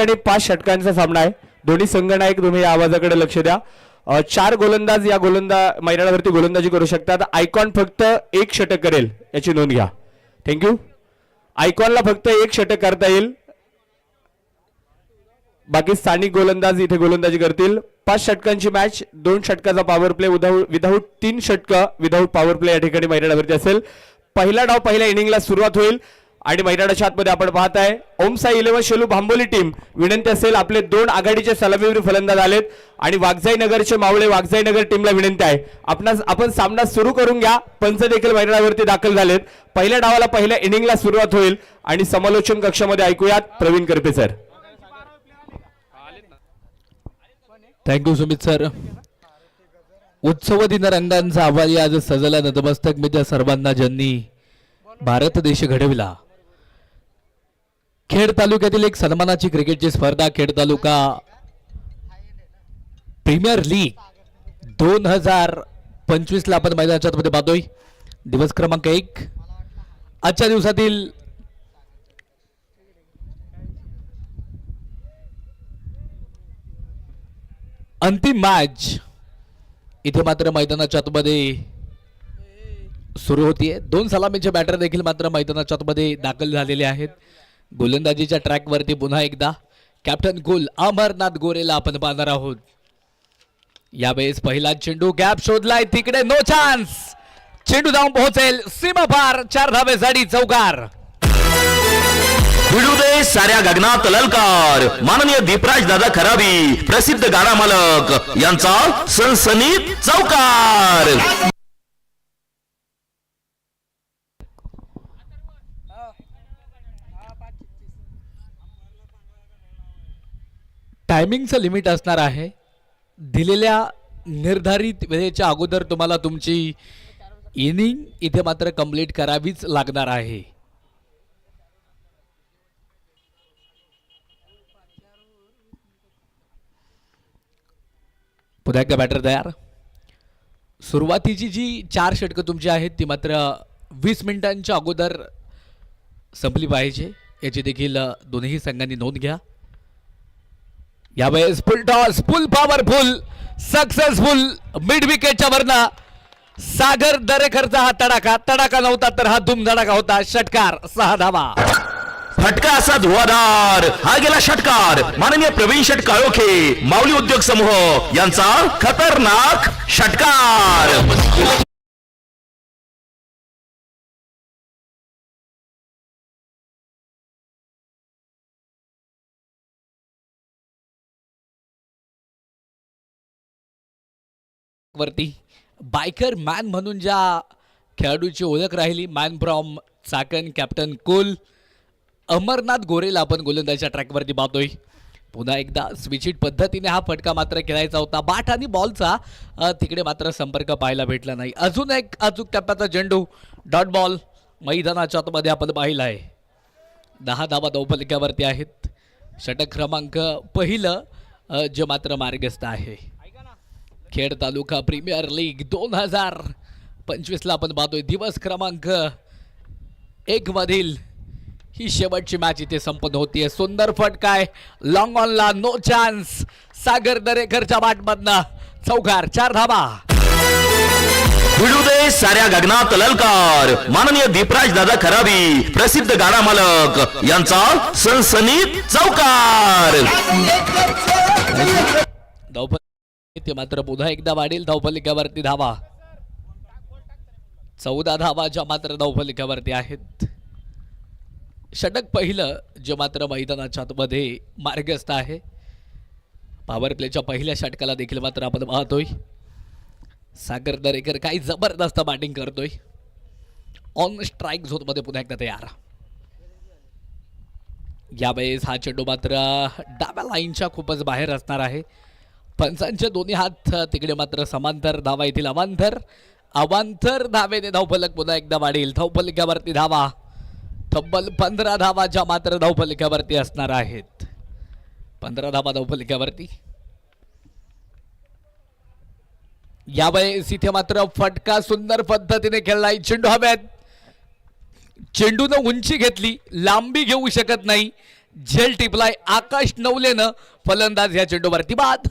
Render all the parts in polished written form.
आणि 5 षटकांचा सामना आहे. दोन्ही संघनायक तुम्ही या आवाजाकडे लक्ष द्या. 4 गोलंदाज या मैदानावरती गोलंदाजी करू शकतात. आयकॉन फक्त 1 षटक करेल याची नोंद घ्या. थँक्यू. आयकॉनला फक्त 1 षटक करता येईल. बाकी स्थानिक गोलंदाज इथे गोलंदाजी करतील. 5 षटकांची मॅच, 2 षटकाचा पॉवर प्ले विदाऊट 3 षटक विदाऊट पॉवर प्ले या ठिकाणी मैदानावरती असेल. पहिला डाव पहिल्या इनिंगला सुरुवात होईल आणि मैदानाच्या आतमध्ये आपण पाहताय ओमसाई 11 शेलू भांबोली टीम. विनंती असेल, आपले 2 आघाडीचे सलामीवीर फलंदाज आलेत आणि वाघजाई नगरचे मावळे वाघजाई नगर टीमला विनंती आहे आपण सामना सुरू करून घ्या. पंच देखील मैदानावरती दाखल झालेत. पहिल्या डावाला पहिल्या इनिंगला सुरुवात होईल आणि समालोचन कक्षामध्ये ऐकूयात Praveen Karpe sir. Thank you Sumit sir. उत्सव दिन रंगांचा आवाज आज सजला नतमस्तक मी त्या सर्वांना ज्यांनी भारत देश घडविला. खेड तालुक्यातील एक सन्मानाची क्रिकेटची स्पर्धा खेड तालुका प्रीमियर लीग 2025 ला आपण मैदानाच्या मध्ये पाहतोय. दिवस क्रमांक 1. आजच्या दिवसातील अंतिम मॅच इथे मात्र मैदानाच्या आतमध्ये सुरू होतीये. 2 सलामीचे बॅटर देखील मात्र मैदानाच्या आतमध्ये दाखल झालेले आहेत. गोलंदाजीच्या ट्रॅक वरती पुन्हा एकदा कॅप्टन कुल अमरनाथ गोरेला आपण पाहणार आहोत. यावेळेस पहिला चेंडू गॅप शोधलाय, तिकडे नो चान्स. चेंडू जाऊन पोहोचेल सीमा पार. 4 धावेसाठी चौकार. भिडू दे साऱ्या गगनात ललकार. माननीय दीपराज दादा खराबी प्रसिद्ध गाडा मालक यांचा सनसनीत चौकार. टायमिंगचं लिमिट असणार आहे. दिलेल्या निर्धारित वेळेच्या अगोदर तुम्हाला तुमची इनिंग इथे मात्र कंप्लीट करावीच लागणार आहे. पुन्हा एकदा बॅटर तयार. सुरुवातीची जी 4 षटकं तुमची आहेत ती मात्र 20 मिनिटांच्या अगोदर संपली पाहिजे याची देखील दोन्ही संघांनी नोंद घ्या. यावेळेस full toss, full powerful, successful mid विकेटच्या वरना सागर दरेकरचा हा तडाखा नव्हता तर हा धुमधडाका होता. षटकार 6 धावा. फटका असा धुवाधार हा गेला षटकार. माननीय प्रवीण शेट काळोखे माऊली उद्योग समूह यांचा खतरनाक षटकार. वरती बायकर मॅन म्हणून ज्या खेळाडूची ओळख राहिली, man from Chakan captain cool Amarnath गोरेला आपण गोलंदाजीच्या ट्रॅकवरती पाहतोय. पुन्हा एकदा स्विचिट पद्धतीने हा फटका मात्र खेळायचा होता. बाट आणि बॉलचा तिकडे मात्र संपर्क पाहायला भेटला नाही. अजून एक अचूक टप्प्याचा चेंडू डॉट बॉल मैदानाच्या आतमध्ये आपण पाहिला आहे. 10 धावा धावफलकावरती आहेत. षटक क्रमांक पहिलं जे मात्र मार्गस्थ आहे. खेड तालुका प्रीमियर लीग 2025 ला आपण पाहतोय. दिवस क्रमांक 1 मधील ही शेवटची मॅच इथे संपन्न होतीये. सुंदर फटकाय लॉंग ऑनला, नो चान्स. सागर दरेकरच्या बॅटमधनं चौकार. 4 धावा. भिडू दे साऱ्या गगनात ललकार. माननीय दीपराज दादा खराबी प्रसिद्ध गाडा मालक यांचा सनसनीत चौकार. ते मात्र पुन्हा एकदा वाढेल धावफलकावरती धावा. 14 धावा ज्या मात्र धावफलकावरती आहेत. षटक पहिलं जे मात्र मैदानाच्या आतमध्ये मार्गस्थ आहे. पॉवर प्लेच्या पहिल्या षटकाला देखील मात्र आपण पाहतोय सागर दरेकर काही जबरदस्त बॅटिंग करतोय. ऑन स्ट्राईक झोन मध्ये पुन्हा एकदा तयार. यावेळेस हा चेंडू मात्र डाव्या लाईनच्या खूपच बाहेर असणार आहे. पंचांचे दोन्ही हात तिकडे मात्र समांतर धावा येथील. अवांतर धावेने धावफलक पुन्हा एकदा वाढेल. धावफलकावरती धावा तब्बल 15 धावा ज्या मात्र धावफलकावरती असणार आहेत. 15 धावा धावफलकावरती. यावेळेस इथे मात्र फटका सुंदर पद्धतीने खेळलाय. चेंडू हवेत. चेंडूनं उंची घेतली, लांबी घेऊ शकत नाही. झेल टिपलाय आकाश नवलेनं. फलंदाज या चेंडूवरती बाद.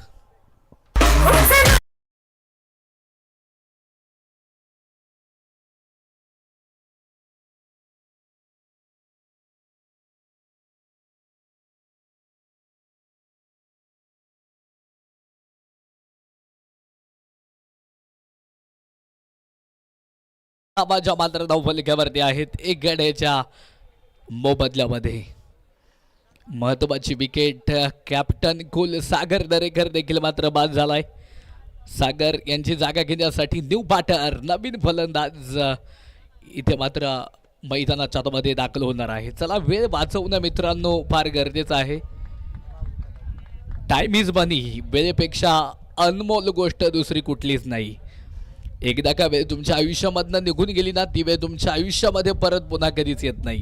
धावाच्या मात्र धावफलकावरती आहेत. एक गड्याच्या मोबदल्यामध्ये महत्वाची विकेट. कॅप्टन कुल सागर दरेकर देखील मात्र बाद झालाय. सागर यांची जागा घेण्यासाठी न्यू बॅटर नवीन फलंदाज इथे मात्र मैदानाच्या आतमध्ये दाखल होणार आहे. चला वेळ वाचवणं मित्रांनो फार गरजेचं आहे. टाइम इज मनी. वेळेपेक्षा अनमोल गोष्ट दुसरी कुठलीच नाही. एकदा का वेळ तुमच्या आयुष्यामधनं निघून गेली ना ती वेळ तुमच्या आयुष्यामध्ये परत पुन्हा कधीच येत नाही.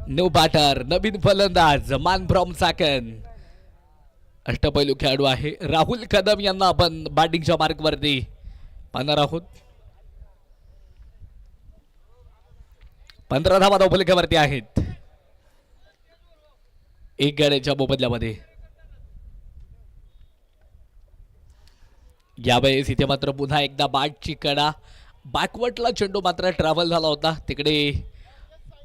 न्यू बॅटर नवीन फलंदाज मान फ्रॉम चाकण अष्टपैलू खेळाडू आहे राहुल कदम यांना आपण बॅटिंगच्या मार्कवरती पाहणार आहोत. 15 धावा धावफलकावरती आहेत. एक गड्याच्या मोबदल्यामध्ये. यावेळेस इथे मात्र पुन्हा एकदा बॅटची कडा बॅकवर्डला चेंडू मात्र ट्रॅव्हल झाला होता. तिकडे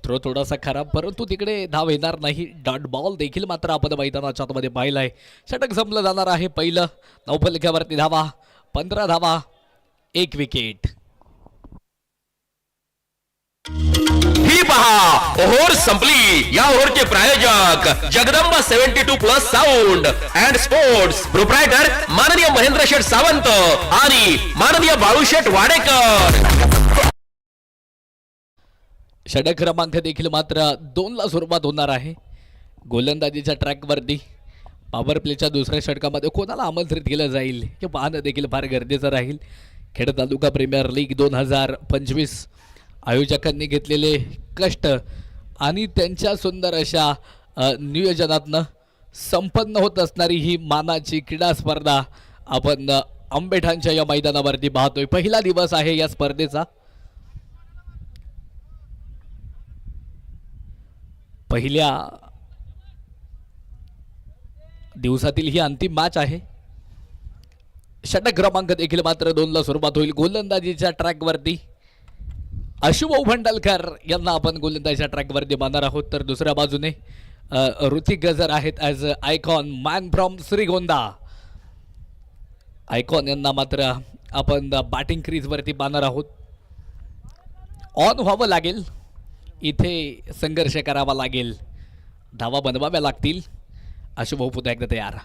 थ्रो थोडासा खराब परंतु तिकडे धाव येणार नाही. डॉट बॉल देखील मात्र आपण मैदानाच्या आतमध्ये पाहिलाय. षटक संपलं जाणार आहे पहिलं. धावफलकावरती धावा 15 धावा 1 विकेट. ही पहा ओव्हर संपली. या ओव्हरचे प्रायोजक Jagdamba 72+ sound and sports proprietor माननीय महेंद्र शेठ सावंत आणि माननीय बाळूशेठ वाडेकर. षटक क्रमांक देखील मात्र 2 ला सुरुवात होणार आहे. गोलंदाजीच्या ट्रॅकवरती पॉवर प्लेच्या दुसऱ्या षटकामध्ये कोणाला आमंत्रित केलं जाईल हे पाहणं देखील फार गरजेचं राहील. खेड तालुका प्रीमियर लीग 2025 आयोजकांनी घेतलेले कष्ट आणि त्यांच्या सुंदर अशा नियोजनातनं संपन्न होत असणारी ही मानाची क्रीडा स्पर्धा आपण आंबेठाणच्या या मैदानावरती पाहतोय. पहिला दिवस आहे या स्पर्धेचा. पहिल्या दिवसातील ही अंतिम मॅच आहे. षटक क्रमांक देखील मात्र 2 ला सुरुवात होईल. गोलंदाजीच्या ट्रॅकवरती अशुभाऊ भंडालकर यांना आपण गोलंदाजीच्या ट्रॅकवरती मानणार आहोत. तर दुसऱ्या बाजूने ऋतिक गजर आहेत as icon man from Shrigonda. Icon यांना मात्र आपण बॅटिंग क्रीजवरती मानणार आहोत. ऑन व्हावं लागेल. इथे संघर्ष करावा लागेल. धावा बनवाव्या लागतील. अशुभाऊ पुन्हा एकदा तयार.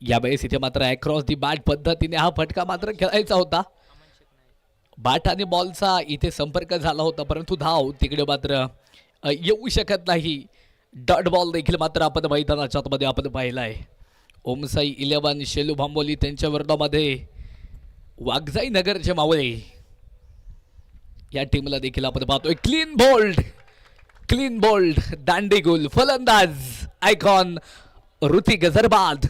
यावेळेस इथे मात्र अक्रॉस दी बॅट पद्धतीने हा फटका मात्र खेळायचा होता. बॅट आणि बॉलचा इथे संपर्क झाला होता परंतु धाव तिकडे मात्र येऊ शकत नाही. डॉट बॉल देखील मात्र आपण मैदानाच्या आतमध्ये आपण पाहिला आहे. ओमसाई 11 शेलू भांबोली त्यांच्या विरोधामध्ये वाघजाई नगरचे मावळे या टीमला देखील आपण पाहतोय. क्लीन बोल्ड दांडी गोल फलंदाज आयकॉन ऋतिक गजरबाद.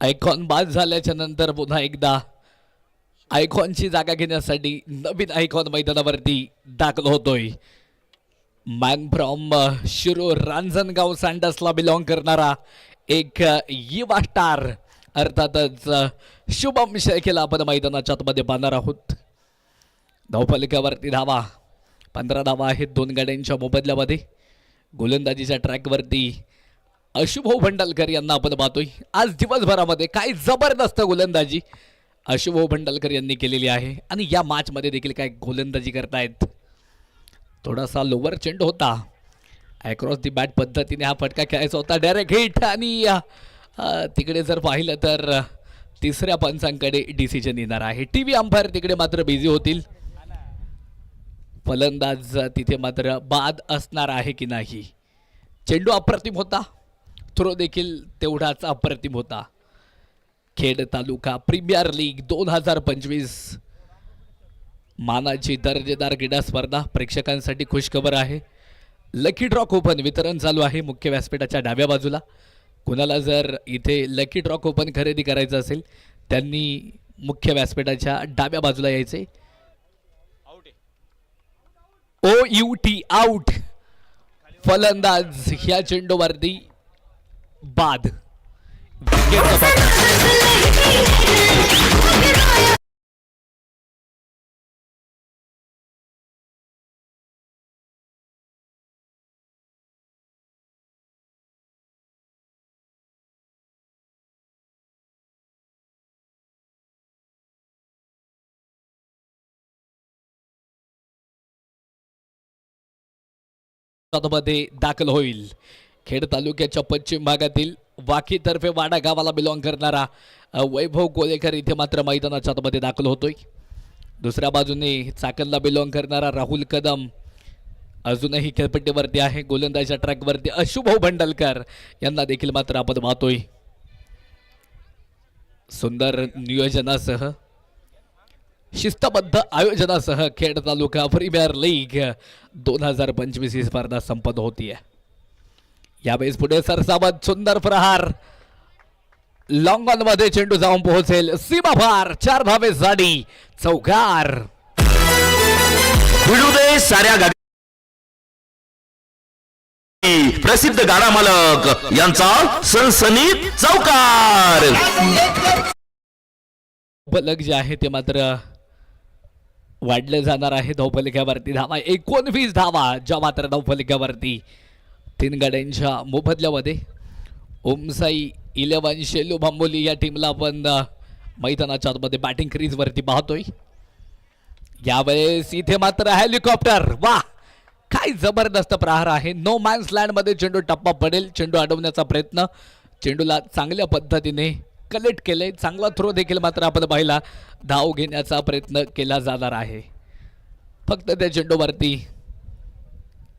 आयकॉन बाद झाल्याच्या नंतर पुन्हा एकदा आयकॉनची जागा घेण्यासाठी नवीन आयकॉन मैदानावरती दाखल होतोय. मॅन फ्रॉम शिरूर रांजणगाव सँडसला बिलॉंग करणारा एक युवा स्टार अर्थातच शुभम शेखेला आपण मैदानाच्या आतमध्ये पाहणार आहोत. धावफलकावरती धावा 15 धावा आहेत 2 गाड्यांच्या मोबदल्यामध्ये. गोलंदाजीच्या ट्रॅकवरती अशुभाऊ भंडालकर यांना आपण पाहतोय. आज दिवसभरामध्ये काय जबरदस्त गोलंदाजी अशुभाऊ भंडालकर यांनी केलेली आहे आणि या मॅचमध्ये देखील काय गोलंदाजी करतायत. थोडासा लोवर चेंडू होता. अक्रॉस दी बॅट पद्धतीने हा फटका खेळायचा होता. डायरेक्ट हिट आणि तिकडे जर पाहिलं तर तिसऱ्या पंचांकडे डिसिजन येणार आहे. टीव्ही अंपायर तिकडे मात्र बिझी होतील. फलंदाज तिथे मात्र बाद असणार आहे की नाही. चेंडू अप्रतिम होता. थ्रो देखील तेवढाच अप्रतिम होता. खेड तालुका प्रीमियर लीग 2025 मानाची दर्जेदार क्रीडा स्पर्धा प्रेक्षकांसाठी खुशखबर आहे. लकी ड्रॉ कुपन वितरण चालू आहे मुख्य व्यासपीठाच्या डाव्या बाजूला. कुणाला जर इथे लकी ड्रॉ कुपन खरेदी करायचं असेल त्यांनी मुख्य व्यासपीठाच्या डाव्या बाजूला यायचे. OUT out. फलंदाज ह्या चेंडूवरती बाद. मध्ये दाखल होईल. खेड तालुक्याच्या पश्चिम भागातील वाकीतर्फे वाडा गावाला बिलॉंग करणारा वैभव कोलेकर इथे मात्र मैदानाच्या मध्ये दाखल होतोय. दुसऱ्या बाजूने चाकणला बिलॉंग करणारा राहुल कदम अजूनही खेळपट्टीवरती आहे. गोलंदाजीच्या ट्रॅकवरती अशुभाऊ भंडलकर यांना देखील मात्र आपण पाहतोय. सुंदर नियोजनासह शिस्तबद्ध आयोजनासह खेड तालुका प्रीमियर लीग 2025 ही स्पर्धा संपन्न होतीये. यावेळेस पुढे सरसावत सुंदर प्रहार. लॉंग ऑन मध्ये चेंडू जाऊन पोहोचेल सीमापार. 4 धावेसाठी चौकार. भिडू दे साऱ्या प्रसिद्ध गाडा मालक यांचा सनसनीत चौकार. फलक जे आहे ते मात्र वाढले जाणार आहे. धावफलकावरती धावा 19 धावा ज्या मात्र धावफलकावरती 3 गाड्यांच्या मोबदल्यामध्ये. ओमसाई 11 शेलू भांबोली या टीमला आपण मैदानाच्या आतमध्ये बॅटिंग क्रीज वरती पाहतोय. यावेळेस इथे मात्र हेलिकॉप्टर. वा काय जबरदस्त प्रहार आहे. नो मॅन्स लँड मध्ये चेंडू टप्पा पडेल. चेंडू अडवण्याचा प्रयत्न. चेंडूला चांगल्या पद्धतीने कलेक्ट केले. चांगला थ्रो देखील मात्र आपण पाहिला. धाव घेण्याचा प्रयत्न केला जाणार आहे. फक्त त्या चेंडूवरती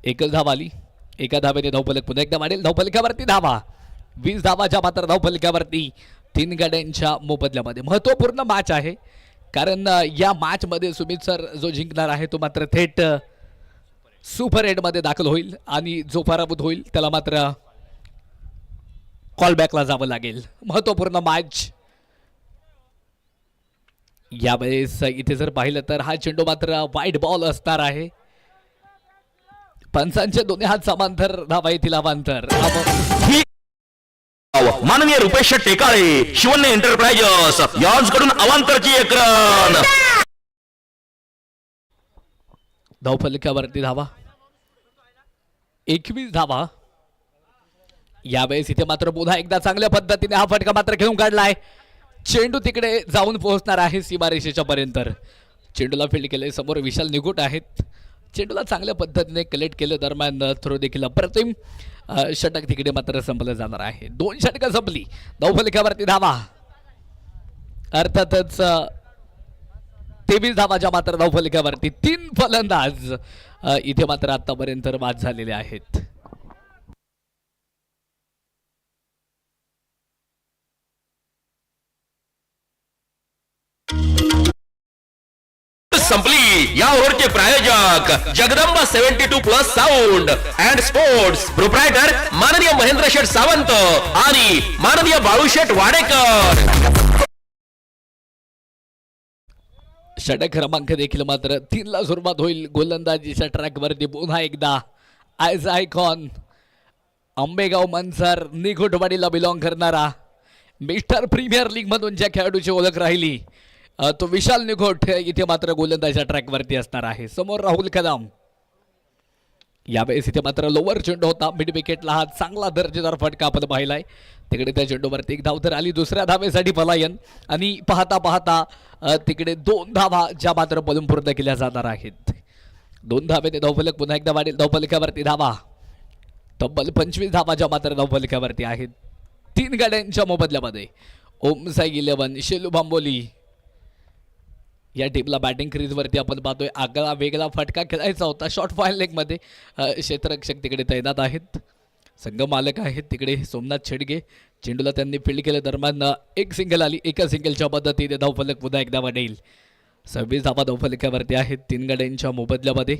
एकच धाव आली. एका धावेने धावफलक पुन्हा एकदा वाढेल. धावफलकावरती धावा 20 धावाच्या मात्र धावफलकावरती 3 गाड्यांच्या मोबदल्यामध्ये. महत्वपूर्ण मॅच आहे कारण या मॅच मध्ये सुमित सर जो जिंकणार आहे तो मात्र थेट सुपर 8 मध्ये दाखल होईल आणि जो पराभूत होईल त्याला मात्र कॉलबॅकला जावं लागेल. महत्वपूर्ण मॅच. यावेळेस इथे जर पाहिलं तर हा चेंडू मात्र वाईट बॉल असणार आहे. पंचांचे दोन्ही हात समांतर धावा येथील अवांतर. माननीय रुपेश टेकाळे शिवन्य एंटरप्राइजेस यांच्याकडून अवांतरची एक रन. धावफलकावरती धावा 21 धावा. यावेळेस इथे मात्र पुन्हा एकदा चांगल्या पद्धतीने हा फटका मात्र घेऊन काढलाय. चेंडू तिकडे जाऊन पोहोचणार आहे सीमारेषेच्या पर्यंत. चेंडूला फील्ड केले. समोर विशाल निगुट आहेत. चेंडूला चांगल्या पद्धतीने कलेक्ट केलं. दरम्यान थ्रो देखील अप्रतिम. षटक तिकडे मात्र संपलं जाणार आहे. 2 षटकं संपली. धावफलकावरती धावा अर्थातच 23 धावाच्या मात्र धावफलकावरती 3 फलंदाज इथे मात्र आतापर्यंत बाद झालेले आहेत. संपली. या ओव्हरचे प्रायोजक Jagdamba 72+ sound and sports proprietor माननीय महेंद्र शेठ सावंत आणि माननीय बाळूशेठ वाडेकर. षटक क्रमांक देखील मात्र 3 ला सुरुवात होईल. गोलंदाजीच्या ट्रॅकवरती पुन्हा एकदा ॲज आयकॉन आंबेगाव मनसर निघोटवाडीला बिलॉंग करणारा मिस्टर प्रीमियर लीग म्हणून ज्या खेळाडूची ओळख राहिली तो विशाल निघोट इथे मात्र गोलंदाजीच्या ट्रॅकवरती असणार आहे. समोर राहुल कदम. यावेळेस इथे मात्र लोवर चेंडू होता. मिड विकेटला हा चांगला दर्जेदार फटका आपण पाहिलाय. तिकडे त्या चेंडूवरती 1 धाव तर आली. दुसऱ्या धावेसाठी पलायन आणि पाहता पाहता तिकडे 2 धावा ज्या मात्र पलून पूर्ण केल्या जाणार आहेत. 2 धावेने धावफलक पुन्हा एकदा वाढेल. धावफलकावरती धावा तब्बल 25 धावा ज्या मात्र धावफलकावरती आहेत. 3 गाड्यांच्या मोबदल्यामध्ये. ओमसाई 11 शेलू भांबोली या टीमला बॅटिंग क्रीजवरती आपण पाहतोय. आगळा वेगळा फटका खेळायचा होता. शॉर्ट फायर लेगमध्ये क्षेत्ररक्षक तिकडे तैनात आहेत. संघ मालक आहेत तिकडे सोमनाथ छेडगे. चेंडूला त्यांनी फील्ड केलं. दरम्यान 1 सिंगल आली. एका सिंगलच्या पद्धतीने धावफलक पुन्हा एकदा वाढेल. 26 धावा धावफलकावरती आहेत 3 गड्यांच्या मोबदल्यामध्ये.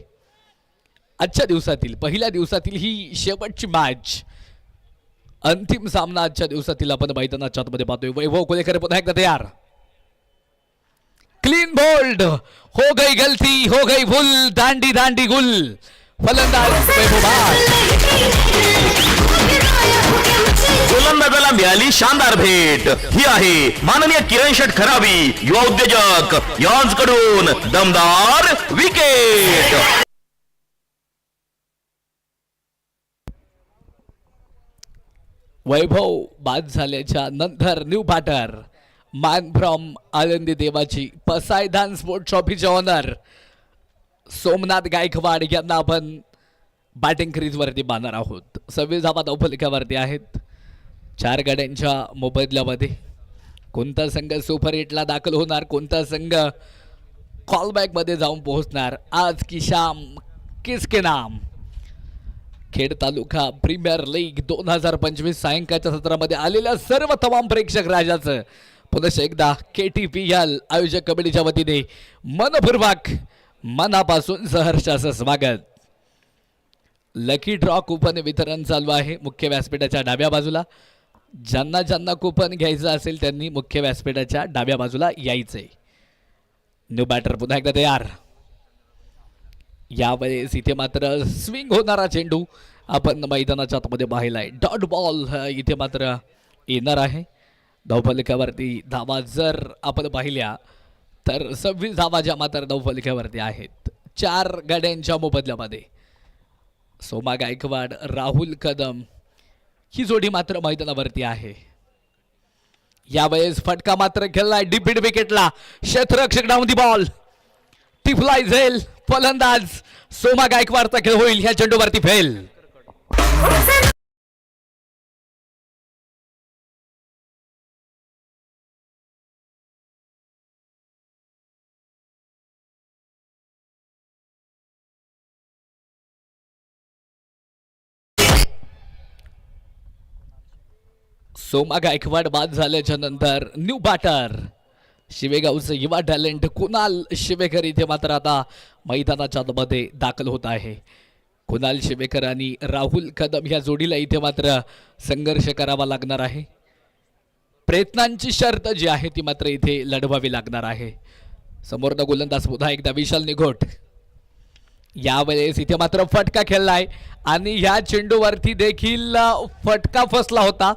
आजच्या दिवसातील पहिल्या दिवसातील ही शेवटची मॅच, अंतिम सामना आजच्या दिवसातील आपण मैदानाच्या आतमध्ये पाहतोय. वैभव कोलेकर पुन्हा एकदा तयार. क्लीन बोल्ड, हो गई गलती हो गई भूल, दांडी दांडी गुल. फलंदाज वैभव बाद. गोलंदाजाला मिळाली शानदार भेट. ही आहे माननीय किरण शेठ खरावी, युवा उद्योजक यांकडून दमदार विकेट. वैभव बाद झाल्याच्या नंतर न्यू बॅटर मॅन फ्रॉम आनंदी देवाची पसायदान स्पोर्ट्स ट्रॉफीचे ऑनर सोमनाथ गायकवाड यांना आपण बॅटिंग क्रीजवरती बांधणार आहोत. 26 धावा धावफलकावरती आहेत 4 गड्यांच्या मोबदल्यामध्ये. कोणता संघ सुपर एटला दाखल होणार, कोणता संघ कॉलबॅक मध्ये जाऊन पोहोचणार, आज की शाम किसके नाम. खेड तालुका प्रीमियर लीग 2025 सायंकाळच्या सत्रामध्ये आलेल्या सर्व तमाम प्रेक्षक राजाचं पुन्हा एकदा KTPL आयोजक कमिटीच्या वतीने मनपूर्वक मनापासून सहर्ष असं स्वागत. लकी ड्रॉ कुपन वितरण चालू आहे मुख्य व्यासपीठाच्या डाव्या बाजूला. ज्यांना ज्यांना कुपन घ्यायचं असेल त्यांनी मुख्य व्यासपीठाच्या डाव्या बाजूला यायचंय. न्यू बॅटर पुन्हा एकदा तयार. यावेळेस इथे मात्र स्विंग होणारा चेंडू आपण मैदानाच्या आतमध्ये पाहिलाय. डॉट बॉल इथे मात्र येणार आहे. धावफलकावरती धावा जर आपण पाहिल्या तर 26 धावा ज्या मात्र धावफलकावरती आहेत 4 गड्यांच्या मोबदल्यामध्ये. सोमा गायकवाड, राहुल कदम ही जोडी मात्र मैदानावरती आहे. यावेळेस फटका मात्र खेळलाय डीप मिड विकेटला. क्षेत्ररक्षक डाऊन दी बॉल, टिफलाय झेल. फलंदाज सोमा गायकवाडचा खेळ होईल. ह्या चेंडूवरती फेल. सोमा गायकवाड बाद झाल्याच्या नंतर न्यू बॅटर शिवेगावचं युवा टॅलेंट कुणाल शिवेकर इथे मात्र आता मैदानाच्या मध्ये दाखल होत आहे. कुणाल शिवेकर आणि राहुल कदम या जोडीला इथे मात्र संघर्ष करावा लागणार आहे. प्रयत्नांची शर्त जी आहे ती मात्र इथे लढवावी लागणार आहे. समोरचा गोलंदाज पुन्हा एकदा विशाल निघोट. यावेळेस इथे मात्र फटका खेळलाय आणि ह्या चेंडूवरती देखील फटका फसला होता.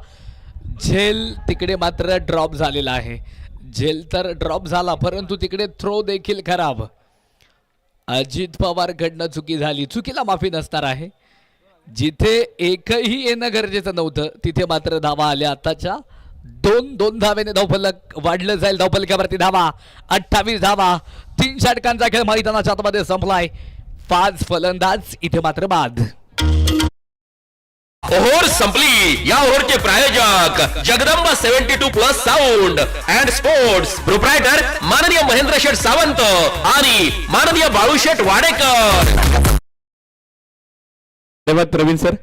झेल तिकडे मात्र ड्रॉप झालेला आहे. झेल तर ड्रॉप झाला परंतु तिकडे थ्रो देखील खराब. अजित पवार कडनं चुकी झाली, चुकीला माफी नसणार आहे. जिथे एकही येणं गरजेचं नव्हतं तिथे मात्र धावा आल्या. आताच्या 2 धावेने धावफलक वाढलं जाईल. धावफलकावरती धावा 28 धावा. 3 षटकांचा खेळ मैदानाच्या आतमध्ये संपलाय. 5 फलंदाज इथे मात्र बाद. ओव्हर संपली. या ओव्हरचे प्रायोजक Jagdamba 72+ sound and sports proprietor माननीय महेंद्र शेठ सावंत आणि माननीय बाळूशेठ वाडेकर. धन्यवाद प्रवीण सर.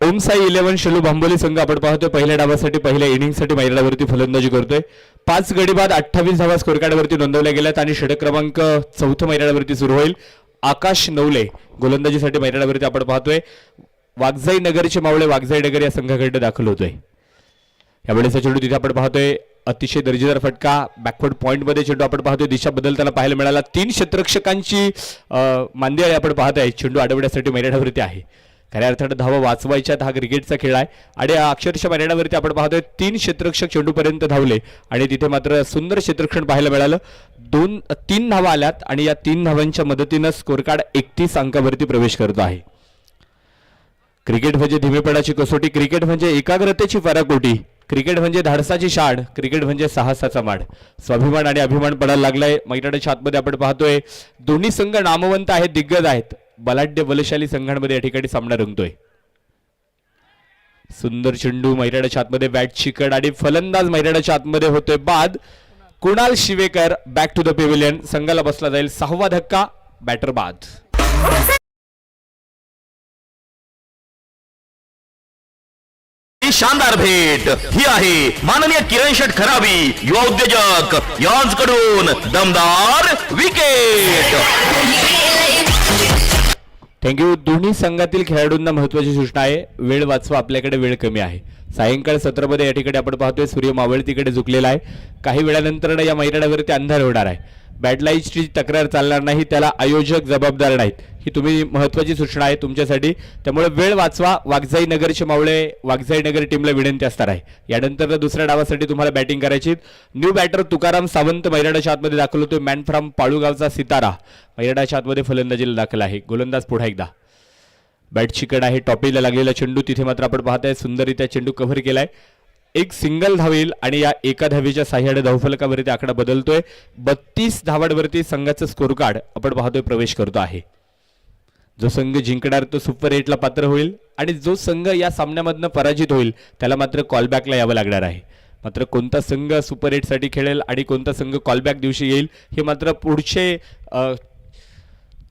ओम साई 11 शेलू भांबोली संघ आपण पाहतोय पहिल्या डावासाठी पहिल्या इनिंगसाठी मैदानावरती फलंदाजी करतोय. 5 गडी बाद 28 धावा स्कोर कार्डवरती नोंदवल्या गेल्यात आणि षटक क्रमांक 4 मैदानावरती सुरू होईल. आकाश नवले गोलंदाजीसाठी मैदानावरती आपण पाहतोय. वाघजाई नगरचे मावळे वाघजाई नगर या संघाकडे दाखल होतोय. यावेळेस चेंडू तिथे आपण पाहतोय अतिशय दर्जेदार फटका. बॅकवर्ड पॉइंट मध्ये चेंडू आपण पाहतोय दिशा बदलताना पाहायला मिळाला. 3 क्षेत्ररक्षकांची मांदियाळी आपण पाहतोय. चेंडू अडवण्यासाठी मैदानावरती आहे. खऱ्या अर्थानं धावा वाचवायच्यात. हा क्रिकेटचा खेळ आहे आणि अक्षरशः मैदानावरती आपण पाहतोय 3 क्षेत्ररक्षक चेंडूपर्यंत धावले आणि तिथे मात्र सुंदर क्षेत्ररक्षण पाहायला मिळालं. 3 धावा आल्यात आणि या 3 धावांच्या मदतीनं स्कोर कार्ड 31 अंकावरती प्रवेश करतो आहे. क्रिकेट म्हणजे धीमेपणाची कसोटी. क्रिकेट म्हणजे एकाग्रतेची पराकोटी. क्रिकेट म्हणजे धाडसाची शाढ. क्रिकेट म्हणजे साहसाचा माड. स्वाभिमान आणि अभिमान पडायला लागलाय मैदानाच्या आतमध्ये आपण पाहतोय. दोन्ही संघ नामवंत आहेत, दिग्गज आहेत. बलाढ्य बलशाली संघांमध्ये या ठिकाणी सामना रंगतोय. सुंदर चेंडू मैदानाच्या आतमध्ये बॅट चिकट आणि फलंदाज मैदानाच्या आतमध्ये होतोय बाद. Kunal Shivekar back to the pavilion. संघाला बसला जाईल 6वा धक्का. बॅटर बाद. शानदार भेट ही आहे माननीय किरण शेठ खराबी युवा उद्योजक यांकडून दमदार विकेट. थँक्यू. दोन्ही संघातील खेळाडूंना महत्वाची सूचना आहे, वेळ वाचवा, आपल्याकडे वेळ कमी आहे. सायंकाळ सत्रामध्ये या ठिकाणी आपण पाहतोय सूर्य मावळतीकडे झुकलेला आहे. काही वेळानंतर या मैदानावरती अंधार होणार आहे. बॅड लाईटची तक्रार चालणार नाही, त्याला आयोजक जबाबदार नाहीत. ही तुम्ही महत्वाची सूचना आहे तुमच्यासाठी. त्यामुळे वेळ वाचवा. वाघजाई नगरचे मावळे वाघजाई नगर टीमला विनंती असणार आहे. यानंतर दुसऱ्या डावासाठी तुम्हाला बॅटिंग करायची. न्यू बॅटर तुकाराम सावंत मैदानाच्या आतमध्ये दाखल होतोय. मॅन फ्रॉम पाळूगावचा सितारा मैदानाच्या आतमध्ये फलंदाजीला दाखल आहे. गोलंदाज पुढे एकदा. बॅटची कड आहे, टॉपीला लागलेला चेंडू तिथे मात्र आपण पाहताय सुंदररित्या चेंडू कव्हर केलाय. एक सिंगल धावेल आणि या एका धावेच्या साह्याने धावफलकावरती आकडा बदलतोय. 32 धावांवरती संघाचं स्कोर कार्ड आपण पाहतोय प्रवेश करतो आहे. जो संघ जिंकणार तो सुपर 8ला पात्र होईल आणि जो संघ या सामन्यामधनं पराजित होईल त्याला मात्र कॉलबॅकला यावं लागणार आहे. मात्र कोणता संघ सुपर 8 साठी खेळेल आणि कोणता संघ कॉलबॅक दिवशी येईल हे मात्र पुढचे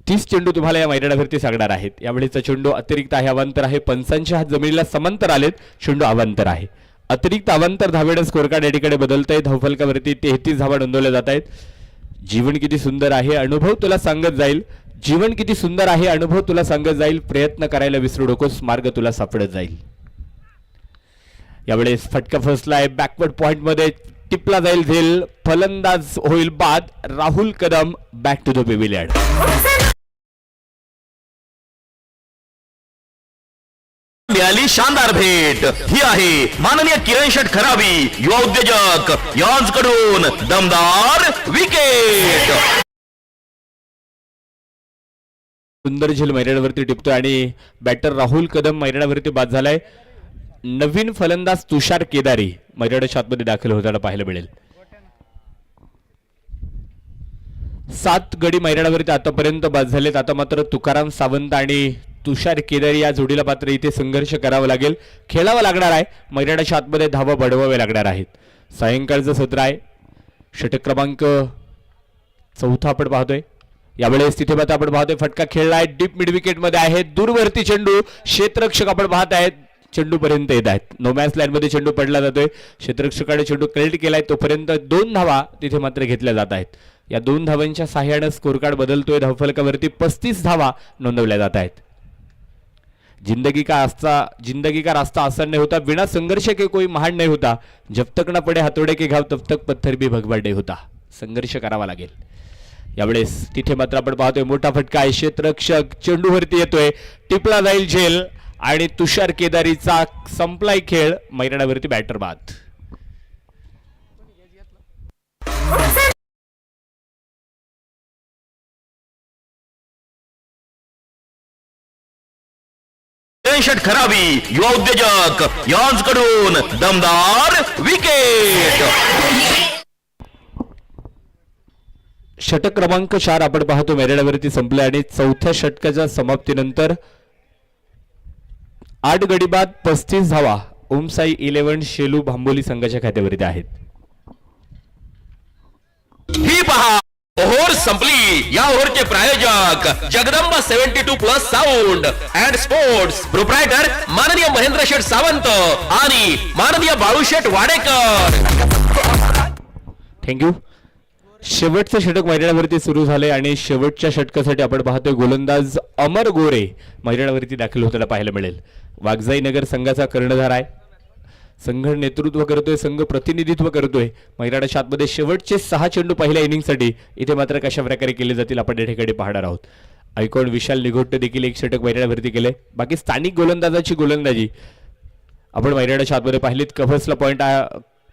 30 चेंडू तुम्हाला या मैदानावरती सांगणार आहेत. यावेळीचा चेंडू अतिरिक्त आहे, अवांतर आहे. पंचांच्या हात जमिनीला समांतर आलेत, चेंडू अवांतर आहे. अतिरिक्त अवांतर धावेनं स्कोर कार्ड या ठिकाणी बदलत आहे. धावफलकावरती 33 धावा नोंदवल्या जात आहेत. जीवन किती सुंदर आहे, अनुभव तुला सांगत जाईल. जीवन किती सुंदर आहे, अनुभव तुला सांगत जाईल. प्रयत्न करायला विसरू नकोस, मार्ग तुला सापडत जाईल. यावेळेस फटका फसला आहे, बॅकवर्ड पॉइंट मध्ये टिपला जाईल झेल. फलंदाज होईल बाद. Rahul Kadam back to the pavilion. मिळाली शानदार भेट ही आहे माननीय किरण शेठ खराबी युवा उद्योजक यांकडून दमदार विकेट. सुंदर झेल मैदानावरती टिपतोय आणि बॅटर राहुल कदम मैदानावरती बाद झालाय. नवीन फलंदाज तुषार केदारी मैदानाच्या आतमध्ये दाखल होताना पाहायला मिळेल. 7 गडी मैदानावरती आतापर्यंत बाद झालेत. आता मात्र तुकाराम सावंत आणि तुषार केदारी या जोडीला मात्र इथे संघर्ष करावा लागेल, खेळावा लागणार आहे. मैदानाच्या आतमध्ये धावा बढवावे लागणार आहेत. सायंकाळचं सत्र आहे. षटक क्रमांक 4 आपण पाहतोय. यावेळेस तिथे मात्र आपण पाहतोय फटका खेळलाय, डीप मिड विकेट मध्ये आहे. दूरवरती चेंडू, क्षेत्ररक्षक आपण पाहत आहेत चेंडू पर्यंत येत आहेत. नो मॅच लाईन मध्ये चेंडू पडला जातोय. क्षेत्ररक्षकाने चेंडू कलेक्ट केलाय, तोपर्यंत 2 धावा तिथे मात्र घेतल्या जात आहेत. या 2 धावांच्या साह्याने स्कोर कार्ड बदलतोय. धावफलकावरती 35 धावा नोंदवल्या जात आहेत. जिंदगी का रास्ता आसान नहीं होता, बिना संघर्ष के कोई महान नहीं होता, जब तक न पडे हातोडे के घाव तब तक पत्थर भी भगवा नहीं होता. संघर्ष करावा लागेल. यावेळेस तिथे मात्र आपण पाहतोय मोठा फटका आहे. क्षेत्ररक्षक चेंडूवरती येतोय, टिपला जाईल झेल आणि तुषार केदारीचा संपलाय खेळ. मैदानावरती बॅटर बाद. शेठ खराबी युवा उद्योजक यांकडून दमदार विकेट. षटक क्रमांक 4 आपण पाहतो मैदानावरती संपले आणि 4थ्या षटकाच्या समाप्तीनंतर 8 गडी बाद 35 धावा ओमसाई 11 शेलू भांबोली संघाच्या खात्यावरती आहेत. ही पहा ओव्हर संपली. या ओव्हरचे प्रायोजक Jagdamba 72+ sound and sports, proprietor माननीय महेंद्र शेठ सावंत आणि माननीय बाळूशेठ वाडेकर. थँक्यू. शेवटचं षटक मैदानावरती सुरू झाले आणि शेवटच्या षटकासाठी आपण पाहतोय गोलंदाज अमर गोरे मैदानावरती दाखल होताना पाहायला मिळेल. वाघजाई नगर संघाचा कर्णधार आहे. संघ नेतृत्व करतोय, संघ प्रतिनिधित्व करतोय. मैदानाच्या आतमध्ये शेवटचे 6 चेंडू पहिल्या इनिंगसाठी इथे मात्र कशा प्रकारे केले जातील आपण या ठिकाणी पाहणार आहोत. आयकॉन विशाल निघोटे देखील एक षटक मैदानावरती केले. बाकी स्थानिक गोलंदाजाची गोलंदाजी आपण मैदानाच्या आतमध्ये पाहिलीत. कव्हर्सला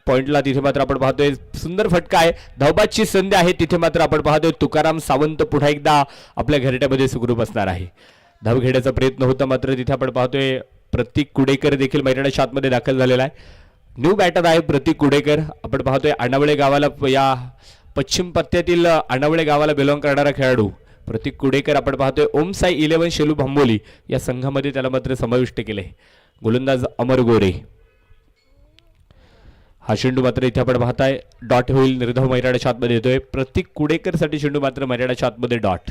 पॉइंटला तिथे मात्र आपण पाहतोय सुंदर फटका आहे. धावबादची संधी आहे. तिथे मात्र आपण पाहतोय तुकाराम सावंत पुन्हा एकदा आपल्या घरट्यामध्ये सुखरूप असणार आहे. धाव घेण्याचा प्रयत्न होता, मात्र तिथे आपण पाहतोय प्रतीक कुडेकर देखील मैदानाच्या आतमध्ये दाखल झालेला आहे. न्यू बॅटर आहे प्रतीक कुडेकर. आपण पाहतोय अनावळे गावाला, या पश्चिम पट्ट्यातील अनावळे गावाला बिलॉंग करणारा खेळाडू प्रतीक कुडेकर आपण पाहतोय. ओमसाई 11 शेलू भांबोली या संघामध्ये त्याला मात्र समाविष्ट केले. गोलंदाज अमर गोरे. हा चेंडू मात्र इथे आपण पाहताय डॉट होईल. निर्धाव मैदानाच्या आतमध्ये येतोय. प्रतीक कुडेकर साठी चेंडू मात्र मैदानाच्या आतमध्ये डॉट.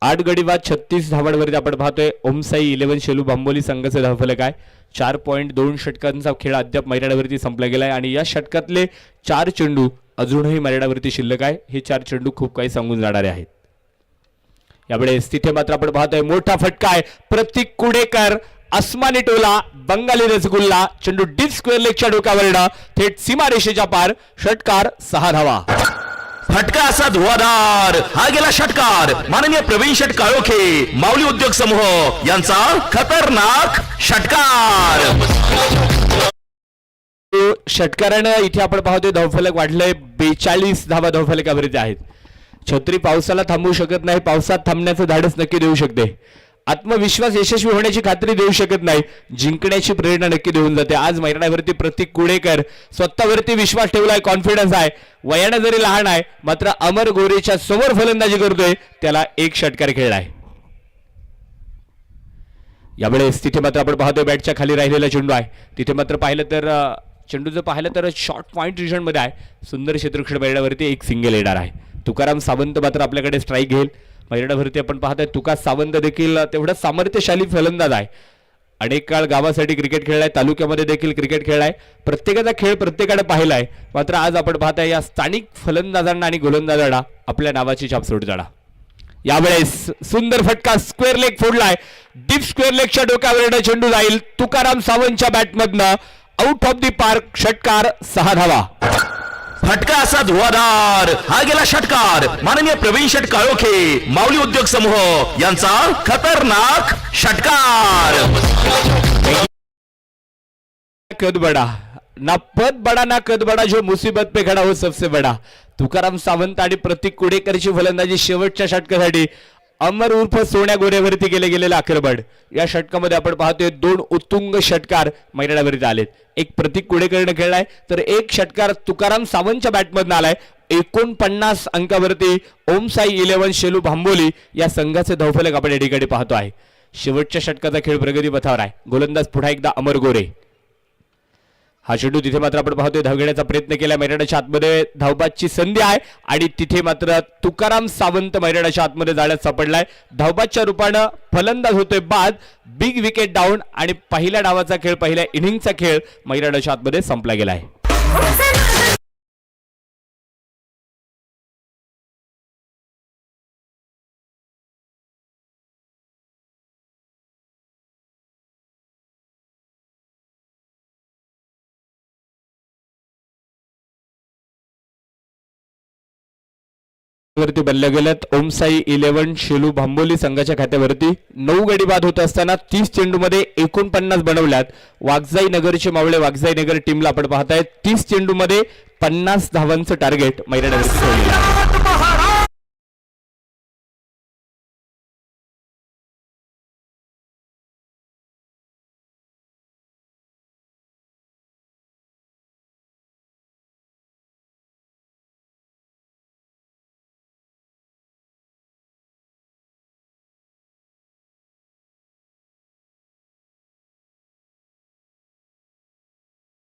8 गडी बाद 36 धावांवरती आपण पाहतोय ओमसाई 11 शेलू बांबोली संघाचे धावफलक आहे. 4.2 षटकांचा खेळ अद्याप मैदानावरती संपला गेलाय आणि या षटकातले 4 चेंडू अजूनही मैदानावरती शिल्लक आहे. हे 4 चेंडू खूप काही सांगून जाणारे आहेत. यावेळेस तिथे मात्र आपण पाहतोय मोठा फटका आहे. प्रतीक कुडेकर आसमानी टोला बंगाली रसगुल्ला चेंडू डीप स्क्वेअर लेगच्या डोक्यावरनं थेट सीमारेषेच्या पार. षटकार 6 धावा. फटका असा धुवाधार हा गेला षटकार माननीय प्रवीण शेट काळोखे माऊली उद्योग समूह यांचा खतरनाक षटकार. षटकारानं इथे आपण पाहतोय धावफलक वाढलंय. 42 धावा धावफलकावरती आहेत. छत्री पावसाला थांबवू शकत नाही. पावसात थांबण्याचं धाडस नक्की देऊ शकते. आत्मविश्वास यशस्वी होण्याची खात्री देऊ शकत नाही. जिंकण्याची प्रेरणा नक्की देऊन जाते. आज मैदानावरती प्रतीक कुडेकर स्वतःवरती विश्वास ठेवलाय. कॉन्फिडन्स आहे. वयाने जरी लहान आहे मात्र अमर गोरेच्या समोर फलंदाजी करतोय. त्याला एक षटकार खेळलाय. यावेळेस तिथे मात्र आपण पाहतोय बॅटच्या खाली राहिलेला चेंडू आहे. तिथे मात्र पाहिलं तर चेंडू जर पाहिलं तर शॉर्ट पॉइंट रिजन मध्ये आहे. सुंदर क्षेत्ररक्षण मैदानावरती एक सिंगल येणार आहे. तुकाराम सावंत मात्र आपल्याकडे स्ट्राईक घेईल. मैदानावरती आपण पाहतोय तुका सावंत देखील तेवढा सामर्थ्यशाली फलंदाज आहे. अनेक काळ गावासाठी क्रिकेट खेळलाय. तालुक्यामध्ये देखील क्रिकेट खेळलाय. प्रत्येकाचा खेळ प्रत्येकाने पाहिलाय. मात्र आज आपण पाहताय या स्थानिक फलंदाजांना आणि गोलंदाजांना आपल्या नावाची छाप सोड जाणा. यावेळेस सुंदर फटका स्क्वेअर लेग फोडलाय. डीप स्क्वेअर लेगच्या डोक्यावर चेंडू जाईल तुकाराम सावंतच्या बॅटमधनं आउट ऑफ दी पार्क. षटकार 6 धावा. फटका असा धुवाधार हा गेला षटकार माननीय प्रवीण शेट काळोखे माऊली उद्योग समूह यांचा खतरनाक षटकार. कद बडा ना पद बडा ना कद बडा जो मुसीबत पे खडा हो सबसे बडा. तुकाराम सावंत आणि प्रतीक कुडेकरची फलंदाजी शेवटच्या षटकासाठी अमर उर्फ सोन्या गोऱ्यावरती केले गेलेले आक्रमण. या षटकामध्ये आपण पाहतोय 2 उत्तुंग षटकार मैदानावरती आलेत. एक प्रतीक कुडेकरने खेळलाय तर एक षटकार तुकाराम सावंतच्या बॅटमधून आलाय. 49 अंकावरती ओमसाई 11 शेलू भांबोली या संघाचे धावफलक आपण या ठिकाणी पाहतो आहे. शेवटच्या षटकाचा खेळ प्रगती पथावर आहे. गोलंदाज पुन्हा एकदा अमर गोरे. हा चेंडू तिथे मात्र आपण पाहतोय धाव घेण्याचा प्रयत्न केला. मैदानाच्या आतमध्ये धावबादची संधी आहे आणि तिथे मात्र तुकाराम सावंत मैदानाच्या आतमध्ये जाळ्यात सापडलाय. धावबादच्या रूपानं फलंदाज होतोय बाद. बिग विकेट डाऊन आणि पहिल्या डावाचा खेळ पहिल्या इनिंगचा खेळ मैदानाच्या आतमध्ये संपला गेला आहे. वरती बनल्या गेल्यात ओमसाई 11 शेलू भांबोली संघाच्या खात्यावरती 9 गडी बाद होत असताना 30 चेंडूमध्ये 49 बनवल्यात. वाघजाई नगरचे मावळे वाघजाई नगर टीमला आपण पाहताय 30 चेंडूमध्ये 50 धावांचं टार्गेट मैदानावरती ठेवलेलं आहे.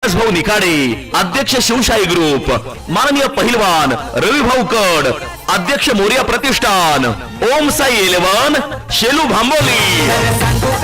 भाऊ निकाडे अध्यक्ष शिवशाही ग्रुप माननीय पहिलवान रवी भाऊ कड अध्यक्ष मोरिया प्रतिष्ठान ओमसाई 11 शेलू भांबोली.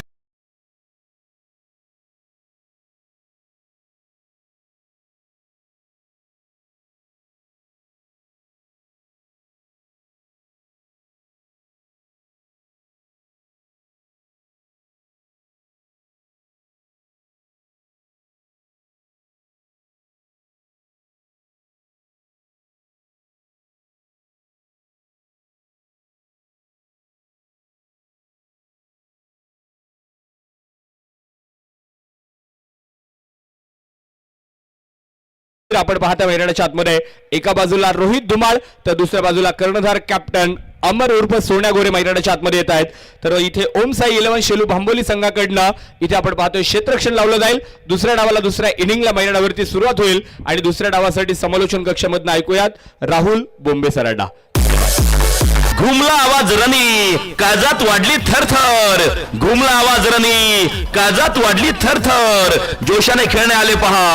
आपण पाहता मैदानाच्या आतमध्ये एका बाजूला रोहित धुमाळ तर दुसऱ्या बाजूला कर्णधार कॅप्टन अमर उर्फ सोन्या गोरे मैदानाच्या आतमध्ये येत आहेत. तर इथे ओमसाई 11 शेलू भांबोली संघाकडनं इथे आपण पाहतोय क्षेत्ररक्षण लावलं जाईल. दुसऱ्या डावाला दुसऱ्या इनिंगला मैदानावरती सुरुवात होईल आणि दुसऱ्या डावासाठी समालोचन कक्षामधून ऐकूयात राहुल बोंबे सराडा. घुमला आवाज रनी काजात वाढली थरथर, घुमला आवाज रनी काजात वाढली थरथर. जोशाने खेळणे आले पहा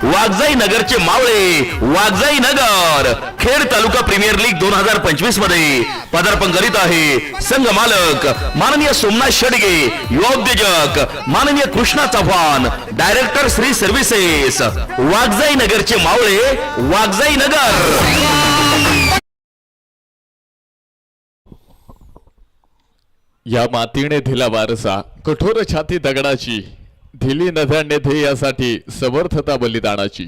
वाघजाई नगरचे मावळे, वाघजाई नगर. खेड तालुका प्रीमियर लीग 2025 मध्ये पदार्पण करीत आहे संघ मालक माननीय सोमनाथ शेडगे, युवा उद्योजक माननीय कृष्णा चव्हाण, डायरेक्टर श्री सर्व्हिसेस, वाघजाई नगरचे मावळे, वाघजाई नगर. या मातीने दिला वारसा कठोर छाती दगडाची, दिली नद्याने ध्येयासाठी समर्थता बलिदानाची.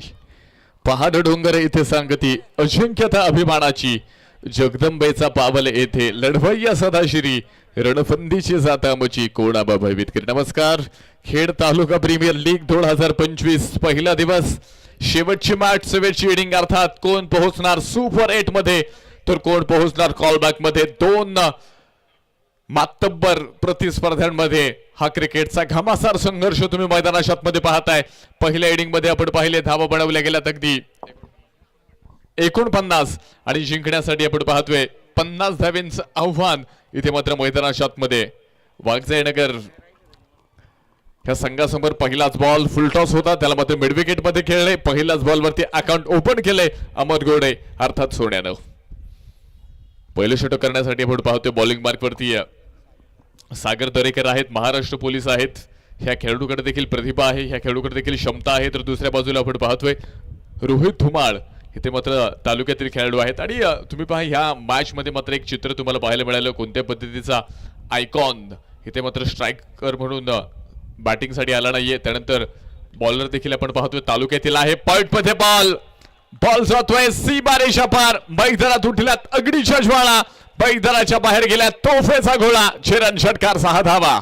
पहाड डोंगर येथे सांगती अजिंक्यता अभिमानाची, जगदंबेचा पावल येथे लढवय्या सदाशिरी, रणफंदीची जातामची कोणाबा भयभीत. नमस्कार. खेड तालुका प्रीमियर लीग 2025 पहिला दिवस, शेवटची मॅच, शेवटची इनिंग. अर्थात कोण पोहोचणार सुपर 8 मध्ये तर कोण पोहोचणार कॉलबॅक मध्ये. दोन मातब्बर प्रतिस्पर्ध्यांमध्ये हा क्रिकेटचा घमासार संघर्ष तुम्ही मैदानात मध्ये पाहताय. पहिल्या इनिंग मध्ये आपण पाहिले धावा बनवल्या गेल्यात अगदी 49 आणि जिंकण्यासाठी आपण पाहतोय 50 धावांचं आव्हान. इथे मात्र मैदानात मध्ये वाघजाई नगर ह्या संघासमोर पहिलाच बॉल फुलटॉस होता, त्याला मात्र मिड विकेट मध्ये खेळले. पहिल्याच बॉल वरती अकाउंट ओपन केले अमर गोडे अर्थात सोन्यानं. पहिलं षटक करण्यासाठी आपण पाहतोय बॉलिंग मार्क वरती सागर दरेकर आहेत, महाराष्ट्र पोलीस आहेत. ह्या खेळाडूकडे देखील प्रतिभा आहे, ह्या खेळाडूकडे देखील क्षमता आहे. तर दुसऱ्या बाजूला आपण पाहतोय रोहित धुमाळ, इथे मात्र तालुक्यातील खेळाडू आहेत. आणि तुम्ही पहा ह्या मॅच मध्ये मात्र एक चित्र तुम्हाला पाहायला मिळालं, कोणत्या पद्धतीचा आयकॉन इथे मात्र स्ट्रायकर म्हणून बॅटिंग साठी आला नाहीये. त्यानंतर बॉलर देखील आपण पाहतोय तालुक्यातील आहे. पॉइंट मध्ये बॉल जातोय सीमारेषा पार, मैदानात उठल्यात अग्नीच्या ज्वाळा, मैदानाच्या बाहेर गेल्या तोफेचा गोळा, चिरण षटकार 6 धावा.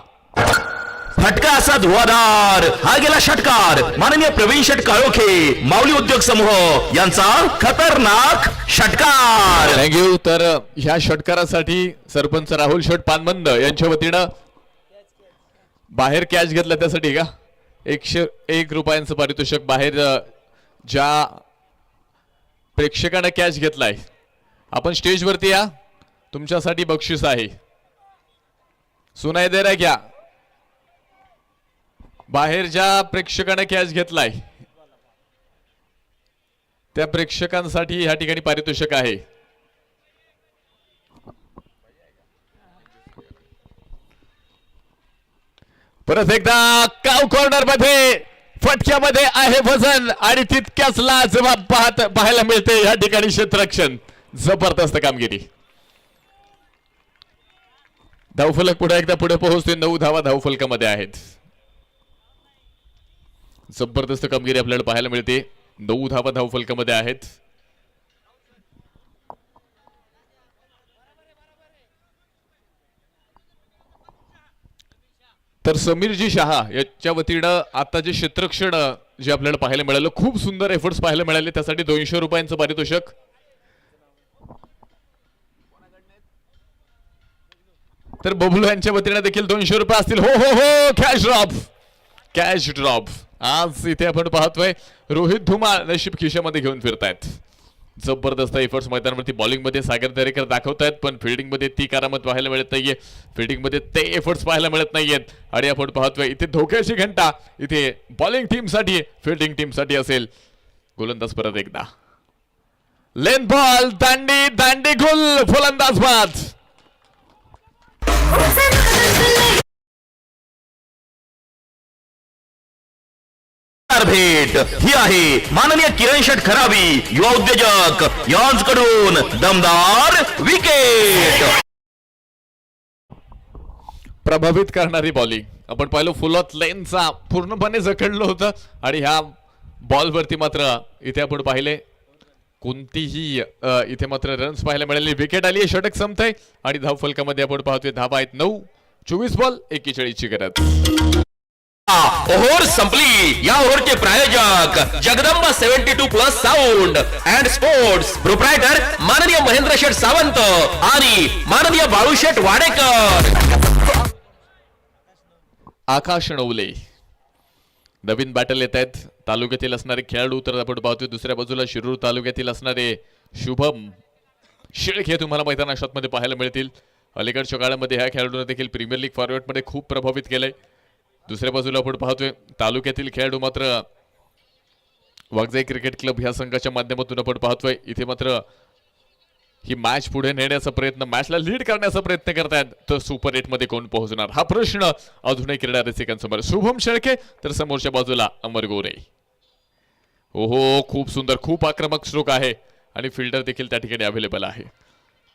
फटका असा धुवाधार, हा गेला षटकार माननीय प्रवीण शेट काळोखे, माऊली उद्योग समूह यांचा खतरनाक षटकार. थँक्यू. तर ह्या षटकारासाठी सरपंच राहुल शेठ पानमंद यांच्या वतीनं बाहेर कॅच घेतला, त्यासाठी का 101 रुपयांचं पारितोषिक. बाहेर ज्या प्रेक्षकांना कॅच घेतलाय आपण स्टेजवरती या, तुमच्यासाठी बक्षीस आहे. सुनाई दे रहा क्या? बाहेर ज्या प्रेक्षकाने कॅच घेतलाय त्या प्रेक्षकांसाठी ह्या ठिकाणी पारितोषिक आहे. परत एकदा काव कॉर्नर मध्ये फटक्यामध्ये आहे वजन आणि तितक्याच लाजवाब पाहायला मिळते या ठिकाणी क्षेत्ररक्षण. जबरदस्त कामगिरी. धावफलक पुढे एकदा पुढे पोहोचते. 9 धावा धावफलकामध्ये आहेत. जबरदस्त कामगिरी आपल्याला पाहायला मिळते. 9 धावा धावफलकामध्ये आहेत. तर समीरजी शहा याच्या वतीनं आता जे क्षेत्ररक्षण जे आपल्याला पाहायला मिळालं, खूप सुंदर एफर्ट्स पाहायला मिळाले, त्यासाठी 200 रुपयांचं पारितोषिक. तर बबलू यांच्या वतीनं देखील 200 रुपये असतील. हो हो हो, कॅश ड्रॉप. आज इथे आपण पाहतोय रोहित धुमाळ नशीब खिशामध्ये घेऊन फिरतायत. जबरदस्त एफर्ट्स मैदानावरती बॉलिंग मध्ये सागर दरेकर दाखवतायत, पण फिल्डिंग मध्ये ती करामत पाहायला मिळत नाहीये. फिल्डिंग मध्ये ते एफर्ट्स पाहायला मिळत नाहीयेत. आणि आपण पाहतोय इथे धोक्याची घंटा इथे बॉलिंग टीम साठी, फिल्डिंग टीम साठी असेल. गोलंदाज परत एकदा लेन बॉल, दांडी गुल, फलंदाज बाद. भेट ही आहे माननीय किरण शेठ खरावी, युवा उद्योजक यांकडून दमदार विकेट. प्रभावित करणारी बॉलिंग आपण पाहिलं. फुल ऑफ लेनचा पूर्णपणे जखडलं होतं आणि ह्या बॉलवरती मात्र इथे आपण पाहिले कोणतीही इथे मात्र रन्स पाहायला मिळाले. विकेट आली, षटक संपतंय आणि धावफलकामध्ये आपण पाहतोय धावा आहेत 9. 24 बॉल 41 ची गरज. ओव्हर संपली. या ओव्हरचे प्रायोजक Jagdamba 72+ sound and sports, proprietor माननीय महेंद्र शेठ सावंत आणि माननीय बाळूशेठ वाडेकर. आकाश नवले नवीन बॅटल येत आहेत. तालुक्यातील असणारे खेळाडू तर आपण पाहतोय. दुसऱ्या बाजूला शिरूर तालुक्यातील असणारे शुभम शेळके तुम्हाला मैदानामध्ये पाहायला मिळतील. अलीकडच्या काळामध्ये ह्या खेळाडूंना देखील प्रीमियर लीग फॉर्मॅटमध्ये खूप प्रभावित केलंय. दुसऱ्या बाजूला आपण पाहतोय तालुक्यातील खेळाडू मात्र वाघजाई क्रिकेट क्लब ह्या संघाच्या माध्यमातून आपण पाहतोय इथे मात्र ही मॅच पुढे नेण्याचा प्रयत्न, मॅचला लीड करण्याचा प्रयत्न करतायत. तर सुपर 8 मध्ये कोण पोहोचणार हा प्रश्न अजूनही क्रीडा रसिकांसमोर. शुभम शेळके तर समोरच्या बाजूला अमर गोरे. ओहो, खूप सुंदर, खूप आक्रमक स्ट्रोक आहे आणि फिल्डर देखील त्या ठिकाणी अवेलेबल आहे.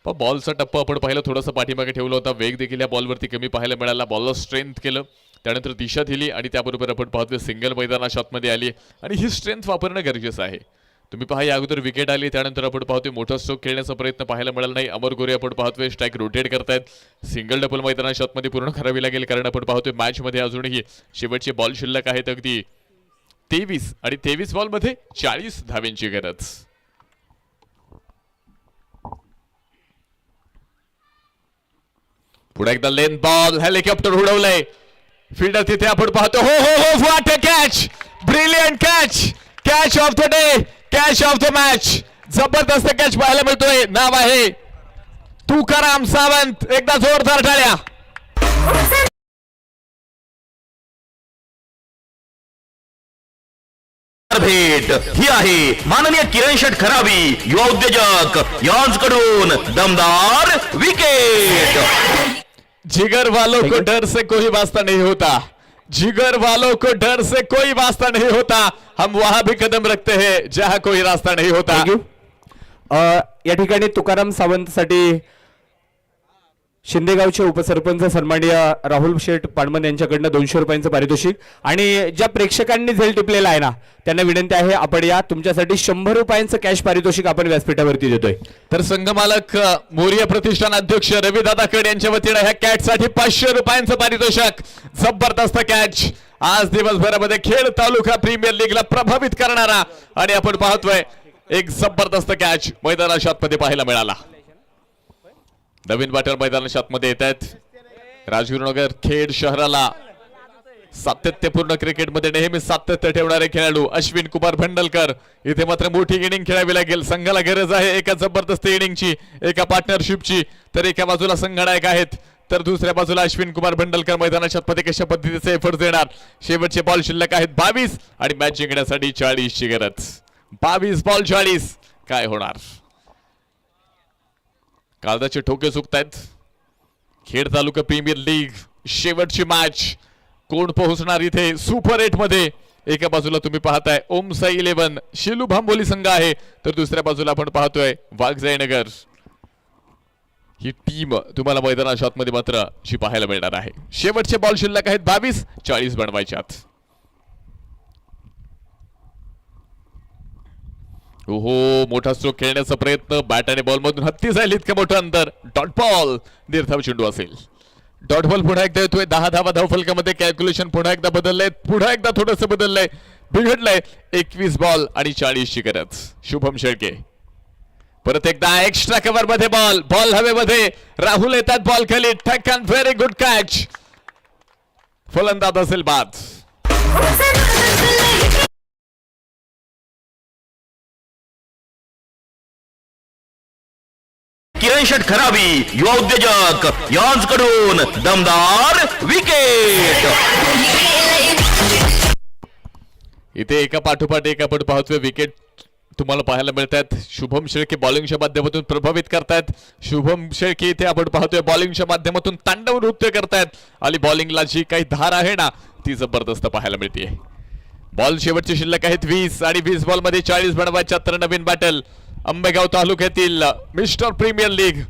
पण बॉलचा टप्पा आपण पाहिलं, थोडासा पाठीमागे ठेवला होता, वेग देखील या बॉलवरती कमी पाहायला मिळाला. बॉलला स्ट्रेंथ केलं, त्यानंतर दिशा दिली आणि त्याबरोबर आपण पाहतोय सिंगल मैदानाच्या आतमध्ये आली आणि ही स्ट्रेंथ वापरणं गरजेचं आहे. तुम्ही पहा या अगोदर विकेट आली, त्यानंतर आपण पाहतोय मोठा स्ट्रोक खेळण्याचा प्रयत्न पाहायला मिळाला नाही. अमर गोरे आपण पाहतोय स्ट्राईक रोटेट करतायत. सिंगल डबल मैदानाच्या आतमध्ये पूर्ण करावी लागेल कारण आपण पाहतोय मॅचमध्ये अजूनही शेवटचे बॉल शिल्लक आहेत अगदी 23 आणि 23 बॉलमध्ये 40 धाव्यांची गरज. पुढे एकदा लेन बॉल, हेलिकॉप्टर उडवलंय, फिल्डर तिथे आपण पाहतो. हो हो हो, what a catch, brilliant catch, catch of the day, catch of the match. जबरदस्त कॅच पाहायला मिळतोय. नाव आहे तुकाराम सावंत. एकदा जोरदार टाळ्या. भेट ही आहे माननीय किरण शेठ खरावी युवा उद्योजक यांच्याकडून दमदार विकेट. जिगर वालों को डर से कोई वास्ता नहीं होता, जिगर वालों को डर से कोई वास्ता नहीं होता, हम वहां भी कदम रखते हैं जहां कोई रास्ता नहीं होता. थँक्यू. या ठिकाणी तुकाराम सावंतसाठी शिंदेगावचे उपसरपंच सन्माननीय राहुल शेठ पाडमन यांच्याकडनं 200 रुपयांचं पारितोषिक आणि ज्या प्रेक्षकांनी झेल टिपलेला आहे ना त्यांना विनंती आहे आपण या तुमच्यासाठी 100 रुपयांचं कॅश पारितोषिक आपण व्यासपीठावरती देतोय. तर संघमालक मोरिया प्रतिष्ठान अध्यक्ष रविदादा कड यांच्या वतीने ह्या कॅच साठी 500 रुपयांचं पारितोषिक. जबरदस्त कॅच आज दिवसभरामध्ये खेड तालुका प्रीमियर लीगला प्रभावित करणारा आणि आपण पाहतोय एक जबरदस्त कॅच मैदानाच्या आतमध्ये पाहायला मिळाला. नवीन बॅटर मैदानाच्या आतमध्ये येत आहेत. राजगुरुनगर खेड शहराला सातत्यपूर्ण क्रिकेटमध्ये नेहमी सातत्य ठेवणारे खेळाडू अश्विन कुमार भंडलकर. इथे मात्र मोठी इनिंग खेळावी लागेल. संघाला गरज आहे एका जबरदस्त इनिंगची, एका पार्टनरशिपची. तर एका बाजूला संघनायक आहेत तर दुसऱ्या बाजूला अश्विन कुमार भंडलकर मैदानाच्या आतमध्ये कशा पद्धतीचे एफर्ट देणार. शेवटचे बॉल शिल्लक आहेत 22 आणि मॅच जिंकण्यासाठी 40 ची गरज. 22 बॉल 40. काय होणार. काळजाचे ठोके चुकतायत. खेड तालुका प्रीमियर लीग शेवटची मॅच. कोण पोहोचणार इथे सुपर 8 मध्ये. एका बाजूला तुम्ही पाहताय ओम साई 11 शिलू भांबोली संघ आहे तर दुसऱ्या बाजूला आपण पाहतोय वाघजाई नगर. ही टीम तुम्हाला मैदानाच्या आतमध्ये मात्र जी पाहायला मिळणार आहे. शेवटचे बॉल शिल्लक आहेत 22, 40 बनवायच्यात. ओहो, मोठा स्ट्रोक खेळण्याचा प्रयत्न, बॅट आणि बॉल मधून हत्ती जाईल इतकं मोठं अंतर. डॉट बॉल, दीर्घाव चेंडू असेल. डॉट बॉल पुन्हा एकदा येतोय. 10 धावा धावफलकामध्ये कॅल्क्युलेशन पुन्हा एकदा बदललंय, पुन्हा एकदा थोडंसं बदललंय, बिघडलंय. 21 बॉल आणि 40 ची गरज. शुभम शेळके परत एकदा एक्स्ट्रा कव्हर मध्ये बॉल, बॉल हवेमध्ये. राहुल येतात बॉल खाली, ठक्कन, व्हेरी गुड कॅच. फलंदाज असेल बाद. किरण शेठ खरावी युवा उद्योजक यांच्याकडून दमदार विकेट. इथे एका पाठोपाठ एक आपण पाहतोय विकेट तुम्हाला पाहायला मिळतात. शुभम शेळके बॉलिंगच्या माध्यमातून प्रभावित करतायत. शुभम शेळके इथे आपण पाहतोय बॉलिंगच्या माध्यमातून तांडव नृत्य करतायत आणि बॉलिंगला जी काही धार आहे ना ती जबरदस्त पाहायला मिळते. बॉल शेवटचे शिल्लक आहेत 20 आणि 20 बॉल मध्ये 40 बनवायच्या. तर नवीन बॅटल आंबेगाव तालुक्यातील mister premier league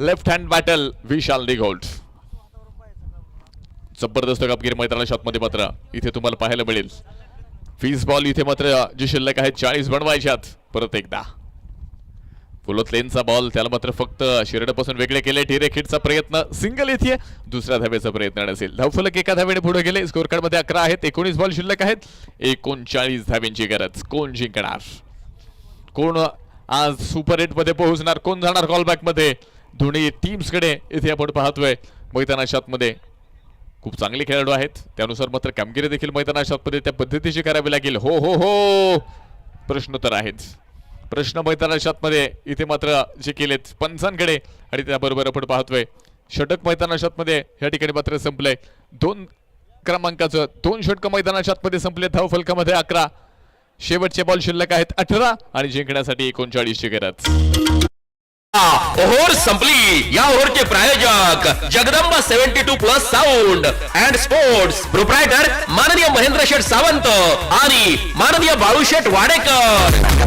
left hand battle Vishal Nighold. जबरदस्त कामगिरी मैदानाच्या आतमध्ये मात्र इथे तुम्हाला पाहायला मिळेल. 20 बॉल इथे मात्र जी शिल्लक आहेत 40 बनवायच्यात. परत एकदा फुलत लेनचा बॉल, त्याला मात्र फक्त शिरडपासून वेगळे केले. डिरेक्टचा प्रयत्न, सिंगल इथे दुसऱ्या धावेचा प्रयत्न नसेल. धावफलक एका धावेने पुढे गेले. स्कोर कार्ड मध्ये 11 आहेत. 19 बॉल शिल्लक आहेत. 39 धाव्यांची गरज. कोण जिंकणार, कोण आज सुपर 8 मध्ये पोहोचणार, कोण जाणार कॉलबॅक मध्ये. दोन्ही टीम्स कडे इथे आपण पाहतोय मैदानाच्या आतमध्ये खूप चांगले खेळाडू आहेत. त्यानुसार मात्र कामगिरी देखील मैदानाच्या आतमध्ये त्या पद्धतीची करावी लागेल. हो हो हो, प्रश्न तर आहेच. प्रश्न मैदानाच्या मध्ये इथे मात्र जे केलेत पंचांकडे आणि त्याबरोबर आपण पाहतोय षटक मैदानाच्या मध्ये या ठिकाणी मात्र संपलंय 2 क्रमांकाचं 2 षटक मैदानाच्या मध्ये संपले धाव फलकामध्ये 11 शेवटचे बॉल शिल्लक आहेत 18 आणि जिंकण्यासाठी 39 ची गरज ओव्हर संपली या ओव्हरचे प्रायोजक Jagdamba 72+ sound and sports proprietor माननीय महेंद्र शेठ सावंत आणि माननीय बाळूशेठ वाडेकर.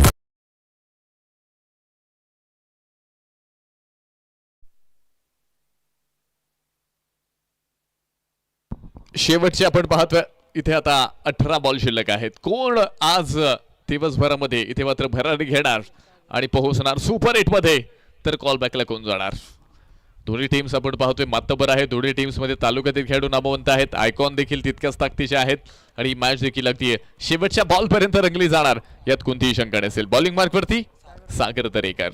शेवटचे आपण पाहतोय इथे आता 18 बॉल शिल्लक आहेत. कोण आज दिवसभरामध्ये इथे मात्र भरारी घेणार आणि पोहोचणार सुपर 8 मध्ये तर कॉल बॅकला कोण जाणार. दोन्ही टीम्स आपण पाहतोय मातबर आहे. दोन्ही टीम्स मध्ये तालुक्यातील खेळाडू नामवंत आहेत. आयकॉन देखील तितक्याच ताकदीचे आहेत आणि मॅच देखील अगदी शेवटच्या बॉल पर्यंत रंगली जाणार यात कोणतीही शंका नसेल. बॉलिंग मार्क वरती सागर दरेकर.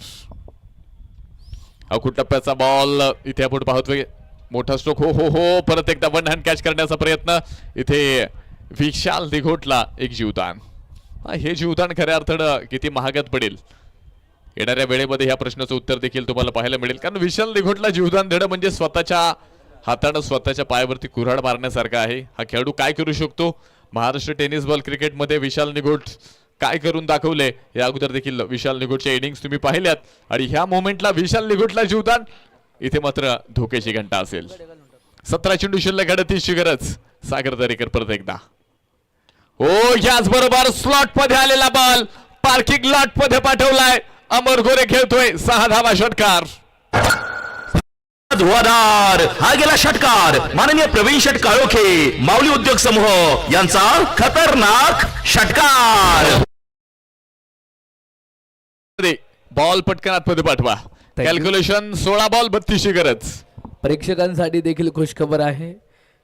अवकुट टप्प्याचा बॉल इथे आपण पाहतोय मोठा स्ट्रोक हो हो हो परत एकदा वन हँड कॅच करण्याचा प्रयत्न इथे विशाल दिघोटला एक जीवदान. हे जीवदान खऱ्या अर्थानं किती महागात पडेल येणाऱ्या वेळेमध्ये ह्या प्रश्नाचं उत्तर देखील तुम्हाला पाहायला मिळेल. कारण विशाल दिघोटला जीवदान देणं म्हणजे स्वतःच्या हातानं स्वतःच्या पायावरती कुऱ्हाड मारण्यासारखा आहे. हा खेळाडू काय करू शकतो महाराष्ट्र टेनिस बॉल क्रिकेटमध्ये विशाल निघोट काय करून दाखवले या अगोदर देखील विशाल निघोटच्या इनिंग्स तुम्ही पाहिल्यात आणि ह्या मोमेंटला विशाल निघोटला जीवदान इथे मात्र धोक्याची घंटा असेल. 17 चेंडू शिल्लक 38 ची गरज. सागर दरेकर परत एकदा हो याच बरोबर स्लॉट मध्ये आलेला बॉल पार्किंग लॉट मध्ये पाठवलाय. अमर गोरे खेळतोय 6 धावा षटकार. धुवाधार हा गेला षटकार माननीय प्रवीण शेठ काळोखे माऊली उद्योग समूह यांचा खतरनाक षटकार. बॉल पटकन आतमध्ये पाठवा. कॅल्क्युलेशन 16 बॉल 32 ची गरज. प्रेक्षकांसाठी देखील खुशखबर आहे.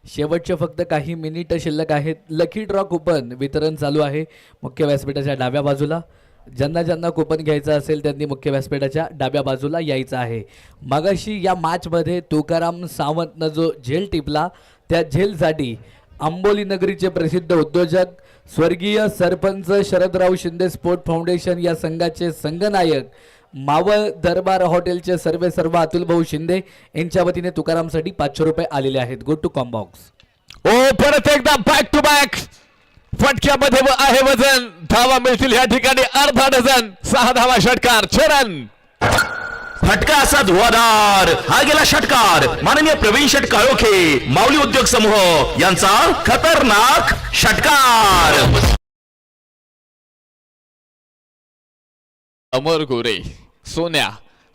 शेवटचे फक्त काही मिनिट शिल्लक आहेत. लकी ड्रॉ कुपन वितरण चालू आहे मुख्य व्यासपीठाच्या डाव्या बाजूला. ज्यांना ज्यांना कुपन घ्यायचं असेल त्यांनी मुख्य व्यासपीठाच्या डाव्या बाजूला यायचं आहे. मगाशी या मॅचमध्ये तुकाराम सावंतनं जो झेल टिपला त्या झेलसाठी आंबोली नगरीचे प्रसिद्ध उद्योजक स्वर्गीय सरपंच शरदराव शिंदे स्पोर्ट फाउंडेशन या संघाचे संघनायक मावळ दरबार हॉटेलचे सर्व अतुलभाऊ शिंदे यांच्या वतीने तुकारामसाठी 500 रुपये आलेले आहेत. Go to combox. ओ परत एकदा बॅक टू बॅक फटक्यामध्ये आहे वजन. धावा मिळतील या ठिकाणी अर्धा डझन. 6 धावा षटकार. चरण फटका असा धुवाधार हा गेला षटकार माननीय प्रवीण शेठ काळोखे माऊली उद्योग समूह यांचा खतरनाक षटकार. अमर गोरे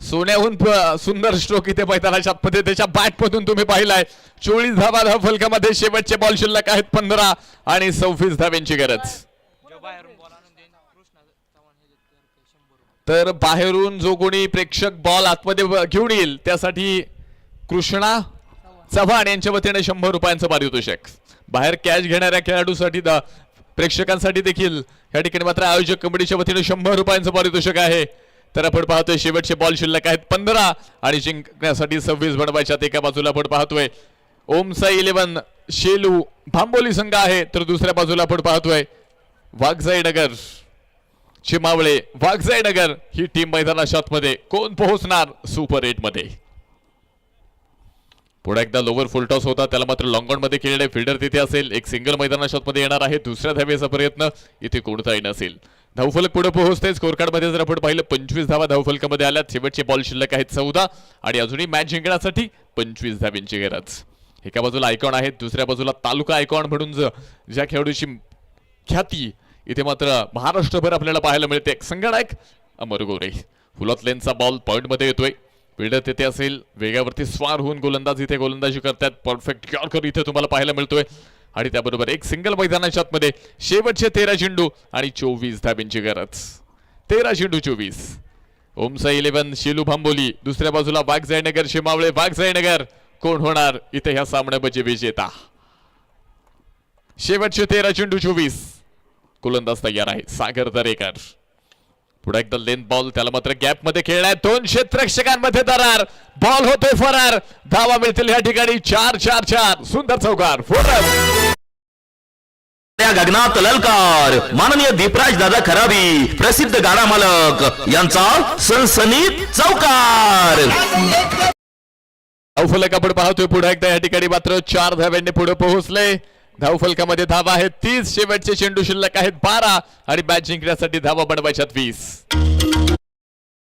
सोन्याहून सुंदर स्ट्रोक इथे मैदानाच्या आतमध्ये त्याच्या बॅट मधून तुम्ही पाहिलाय. 24 धावा धाव फलकामध्ये शेवटचे बॉल शिल्लक आहेत 15 आणि 26 धाव्यांची गरज. तर बाहेरून जो कोणी प्रेक्षक बॉल आतमध्ये घेऊन येईल त्यासाठी कृष्णा चव्हाण यांच्या वतीने 100 रुपयांचं पारितोषिक. बाहेर कॅच घेणाऱ्या खेळाडूसाठी प्रेक्षकांसाठी देखील या ठिकाणी मात्र आयोजक कमिटीच्या वतीने 100 रुपयांचं पारितोषिक आहे. तर आपण पाहतोय शेवटचे बॉल शिल्लक आहेत 15 आणि जिंकण्यासाठी 26 बनवायच्यात. एका बाजूला आपण पाहतोय ओमसाई 11 शेलू भांबोली संघ आहे तर दुसऱ्या बाजूला आपण पाहतोय वाघजाई नगर चिमावळे वाघजाई नगर ही टीम मैदानाच्या आतमध्ये. कोण पोहोचणार सुपर 8 मध्ये. पुढे एकदा लोवर फुल टॉस होता त्याला मात्र लॉंग ऑन मध्ये केलेले फिल्डर तिथे असेल. एक सिंगल मैदानाच्या आतमध्ये येणार आहे. दुसऱ्या धावेचा प्रयत्न इथे कोणताही नसेल. धावफलक पुढे पोहोचते. स्कोर कार्ड मध्ये जर आपण पाहिलं 25 धावा धावफलकामध्ये आल्यात. शेवटचे बॉल शिल्लक आहेत 14 आणि अजूनही मॅच जिंकण्यासाठी 25 धाव्यांची गरज. एका बाजूला आयकॉन आहेत दुसऱ्या बाजूला तालुका आयकॉन म्हणून ज्या खेळाडूची ख्याती इथे मात्र महाराष्ट्रभर आपल्याला पाहायला मिळते. संघनायक अमर गोरे. फुलत लेनचा बॉल पॉइंट मध्ये येतोय. फिल्डर तिथे असेल. वेगावरती स्वार होऊन गोलंदाज इथे गोलंदाजी करतात. परफेक्ट यॉर्कर इथे तुम्हाला पाहायला मिळतोय आणि त्याबरोबर एक सिंगल मैदानाच्या आतमध्ये शेवटचे 13 चेंडू आणि 24 धाब्यांची गरज. 13 चेंडू 24. ओमसाई 11 शेलू भांबोली. दुसऱ्या बाजूला वाघजाई नगर शिमावळे वाघजाई नगर. कोण होणार इथे ह्या सामन्यामध्ये विजेता. शेवटचे 13 चेंडू 24. गोलंदाज तयार आहे सागर दरेकर. पुढे एकदा लेंथ बॉल त्याला मात्र गॅप मध्ये खेळलाय. 2 क्षेत्ररक्षकांमध्ये दरार. बॉल होतोय फरार. धावा मिळतील या ठिकाणी 4-4-4. सुंदर चौकार. 4 रन. या गगनात ललकार माननीय दीपराज दादा खराबी प्रसिद्ध गाडा मालक यांचा सनसनीत चौकार. धावफलक आपण पाहतोय पुढे एकदा या ठिकाणी मात्र 4 धाव्यांनी पुढे पोहोचले. धावफलकामध्ये धावा आहेत 30, शेवटचे चेंडू शिल्लक आहेत 12 आणि मॅच जिंकण्यासाठी धावा बनवायच्यात 20.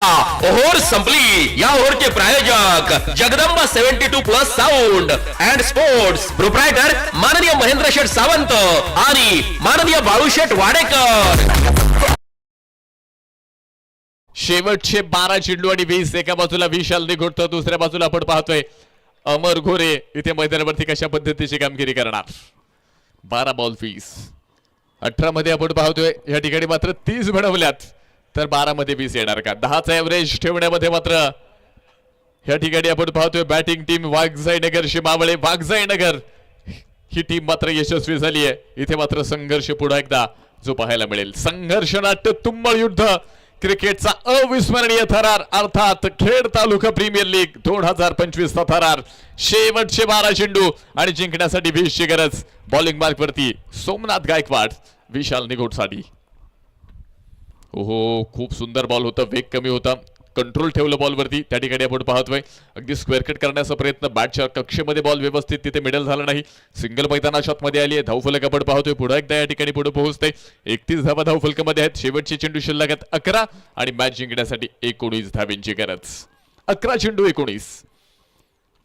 ओव्हर संपली. या ओव्हरचे प्रायोजक Jagdamba 72+ sound and sports proprietor माननीय महेंद्र शेठ सावंत आणि माननीय बाळूशेठ वाडेकर. शेवटचे 12 चेंडू आणि 20. एका बाजूला विशाल निघोडतो, दुसऱ्या बाजूला आपण पाहतोय अमर घोरे इथे मैदानावरती कशा पद्धतीची कामगिरी करणार. 12 बॉल 20. 18 मध्ये आपण पाहतोय या ठिकाणी मात्र 30 बनवल्यात, तर 12 मध्ये 20 येणार का. 10चा एव्हरेज ठेवण्यामध्ये मात्र या ठिकाणी आपण पाहतोय बॅटिंग टीम वाघजाईनगर शिमावळे. वाघजाईनगर ही टीम मात्र यशस्वी झाली आहे. इथे मात्र संघर्ष पुन्हा एकदा जो पाहायला मिळेल. संघर्ष नाट्य तुंबळ युद्ध, क्रिकेटचा अविस्मरणीय थरार अर्थात खेड तालुका प्रीमियर लीग 2025 चा थरार. शेवटचे 12 चेंडू आणि जिंकण्यासाठी 20 ची गरज. बॉलिंग मार्क वरती सोमनाथ गायकवाड, विशाल निघोडसाठी. ओहो, खूप सुंदर बॉल होता, वेग कमी होता, कंट्रोल ठेवलं बॉलवरती. त्या ठिकाणी आपण पाहतोय अगदी स्क्वेअर कट करण्याचा प्रयत्न, बॅटच्या कक्षेमध्ये बॉल व्यवस्थित तिथे मिडल झाला नाही. सिंगल मैदानात मध्ये आली आहे. धावफलक आपण पाहतोय पुढे एकदा या ठिकाणी पुढे पोहोचते. 31 धावा धावफलकामध्ये आहेत. शेवटचे चेंडू शिल्लक आहेत 11 आणि मॅच जिंकण्यासाठी 19 धावांची गरज. 11 चेंडू 19.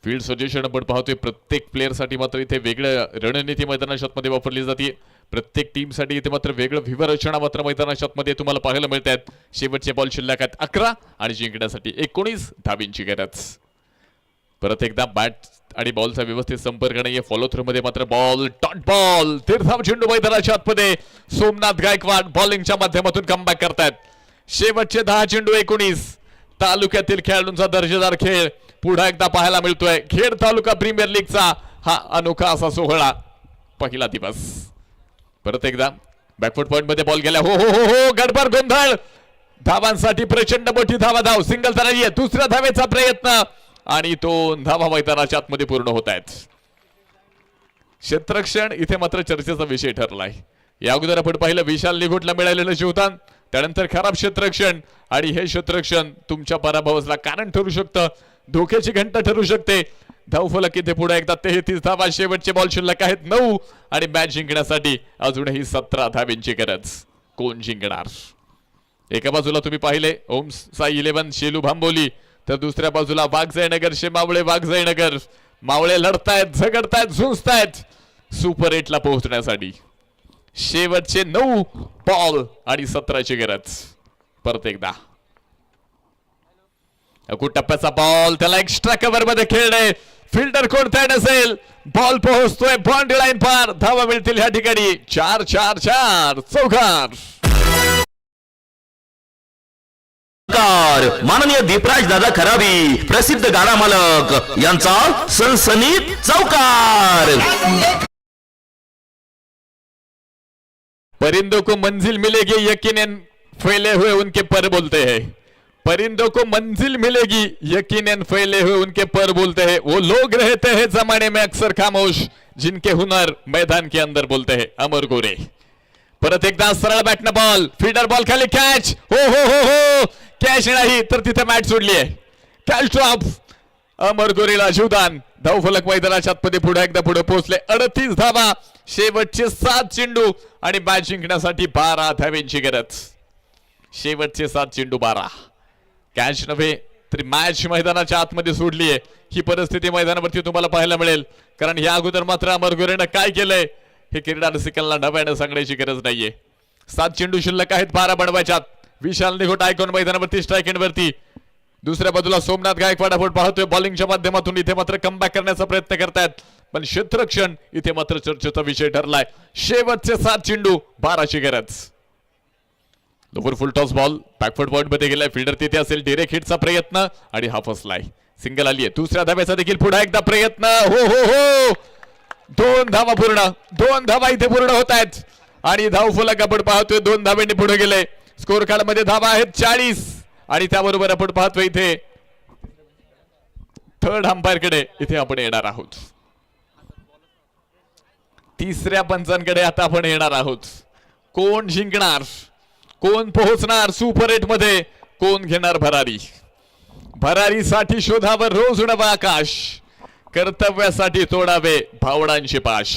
फील्ड सजेशन आपण पाहतोय प्रत्येक प्लेअरसाठी मात्र इथे वेगळं रणनीती मैदानात मध्ये वापरली जाते. प्रत्येक टीमसाठी इथे मात्र वेगळं व्यूहरचना मात्र मैदानात मध्ये तुम्हाला पाहायला मिळत आहेत. शेवटचे बॉल शिल्लक आहेत 11 आणि जिंकण्यासाठी 19 धावांची गरज. परत एकदा बॅट आणि बॉलचा व्यवस्थित संपर्क नाहीये. फॉलो थ्रू मध्ये मात्र बॉल डॉट बॉल. 13 चेंडू मैदानाच्या आतमध्ये. सोमनाथ गायकवाड बॉलिंगच्या माध्यमातून कमबॅक करतायत. शेवटचे 10 चेंडू 19. तालुक्यातील खेळाडूंचा दर्जेदार खेळ पुन्हा एकदा पाहायला मिळतोय. खेड तालुका प्रीमियर लीगचा हा अनोखा असा सोहळा. पहिला दिवस. परत एकदा बॅकफुट पॉइंट मध्ये बॉल गेला. हो हो हो हो, गडबड गोंधळ. धावांसाठी प्रचंड मोठी धाव. सिंगल तर नाहीये. दुसऱ्या धावेचा प्रयत्न आणि तो धावा मैदानाच्या आतमध्ये पूर्ण होत आहेत. क्षेत्ररक्षण इथे मात्र चर्चेचा विषय ठरलाय. या अगोदर आपण पाहिलं विशाल निघोटला मिळालेलं जीवदान, त्यानंतर खराब क्षेत्ररक्षण आणि हे क्षेत्ररक्षण तुमच्या पराभवाला कारण ठरू शकतं, धोक्याची घंटा ठरू शकते. धावफलक इथे पुढे एकदा 33 धावा. शेवटचे बॉल शिल्लक आहेत 9 आणि मॅच जिंकण्यासाठी अजूनही 17 धावांची गरज. कोण जिंकणार? एका बाजूला तुम्ही पाहिले ओम साई 11 शेलू भांबोली, तर दुसऱ्या बाजूला वाघजाईनगर शिमावळे. वाघजाईनगर मावळे लढतायत, झगडतायत, झुंजतायत सुपर 8 ला पोहोचण्यासाठी. शेवटचे 9 बॉल आणि 17 ची गरज. परत एकदा टप्प्याचा बॉल, त्याला एक्स्ट्रा कव्हर मध्ये खेळणे. फिल्डर कोणता नसेल, बॉल पोहोचतोय बाउंड्री लाईन पार. धावा मिळतील या ठिकाणी 4-4-4 चौकार. माननीय दीपराज दादा खराबी प्रसिद्ध गाडा मालक यांचा सनसनीत चौकार. परिंदों को मंजिल मिलेगी यकीनन फैले हुए उनके पर बोलते हैं. परिंदों को मंजिल मिलेगी यकीनन फैले हुए उनके पर बोलते हैं. वो लोग रहते हैं जमाने में अक्सर खामोश जिनके हुनर मैदान के अंदर बोलते हैं. अमर गोरे. परत एकदा सरळ बॅटनं बॉल, फीडर बॉल खाली कॅच. हो हो हो हो, कॅच नाही तर तिथे मॅच सोडली आहे. Catch drop. अमर गोरेला जीवदान. धावफलक मैदानाच्या आतमध्ये पुढे एकदा पुढे पोहोचले. 38 धावा. शेवटचे 7 चेंडू आणि मॅच जिंकण्यासाठी 12 धावांची गरज. शेवटचे 7 चेंडू 12. कॅच नव्हे तरी मॅच मैदानाच्या आतमध्ये सोडली आहे. ही परिस्थिती मैदानावरती तुम्हाला पाहायला मिळेल, कारण या अगोदर मात्र अमर गोरेनं काय केलंय हे क्रीडा रसिकांना नव्यानं सांगण्याची गरज नाहीये. 7 चेंडू शिल्लक आहेत, 12 बनवायच्यात. विशाल निघोट आयकॉन मैदानावरती स्ट्राईक एंड वरती. दुसऱ्या बाजूला सोमनाथ गायकवाड आपण पाहतोय बॉलिंगच्या माध्यमातून इथे मात्र कमबॅक करण्याचा प्रयत्न करतायत, पण क्षेत्ररक्षण इथे मात्र चर्चेचा विषय ठरलाय. शेवटचे 7 चेंडू 12 ची गरज. लोवर फुल टॉस बॉल बॅकफुट पॉइंट मध्ये गेलाय. फिल्डर तिथे असेल. डिरेक्ट हिटचा प्रयत्न आणि हा फसलाय. सिंगल आली आहे. दुसऱ्या धाब्याचा देखील पुन्हा एकदा प्रयत्न. हो हो हो, 2 धावा पूर्ण. 2 धावा इथे पूर्ण होत आहेत आणि धावफलक आपण पाहतोय 2 धाब्यांनी पुढे गेले. स्कोर कार्ड मध्ये धावा आहेत 40 आणि त्याबरोबर आपण पाहतोय इथे थर्ड अंपायर कडे इथे आपण येणार आहोत. तिसऱ्या पंचांकडे आता आपण येणार आहोत. कोण जिंकणार, कोण पोहोचणार सुपर 8 मध्ये, कोण घेणार भरारी. भरारीसाठी शोधावर रोज उडवा आकाश, कर्तव्यासाठी तोडावे भावडांचे पाश.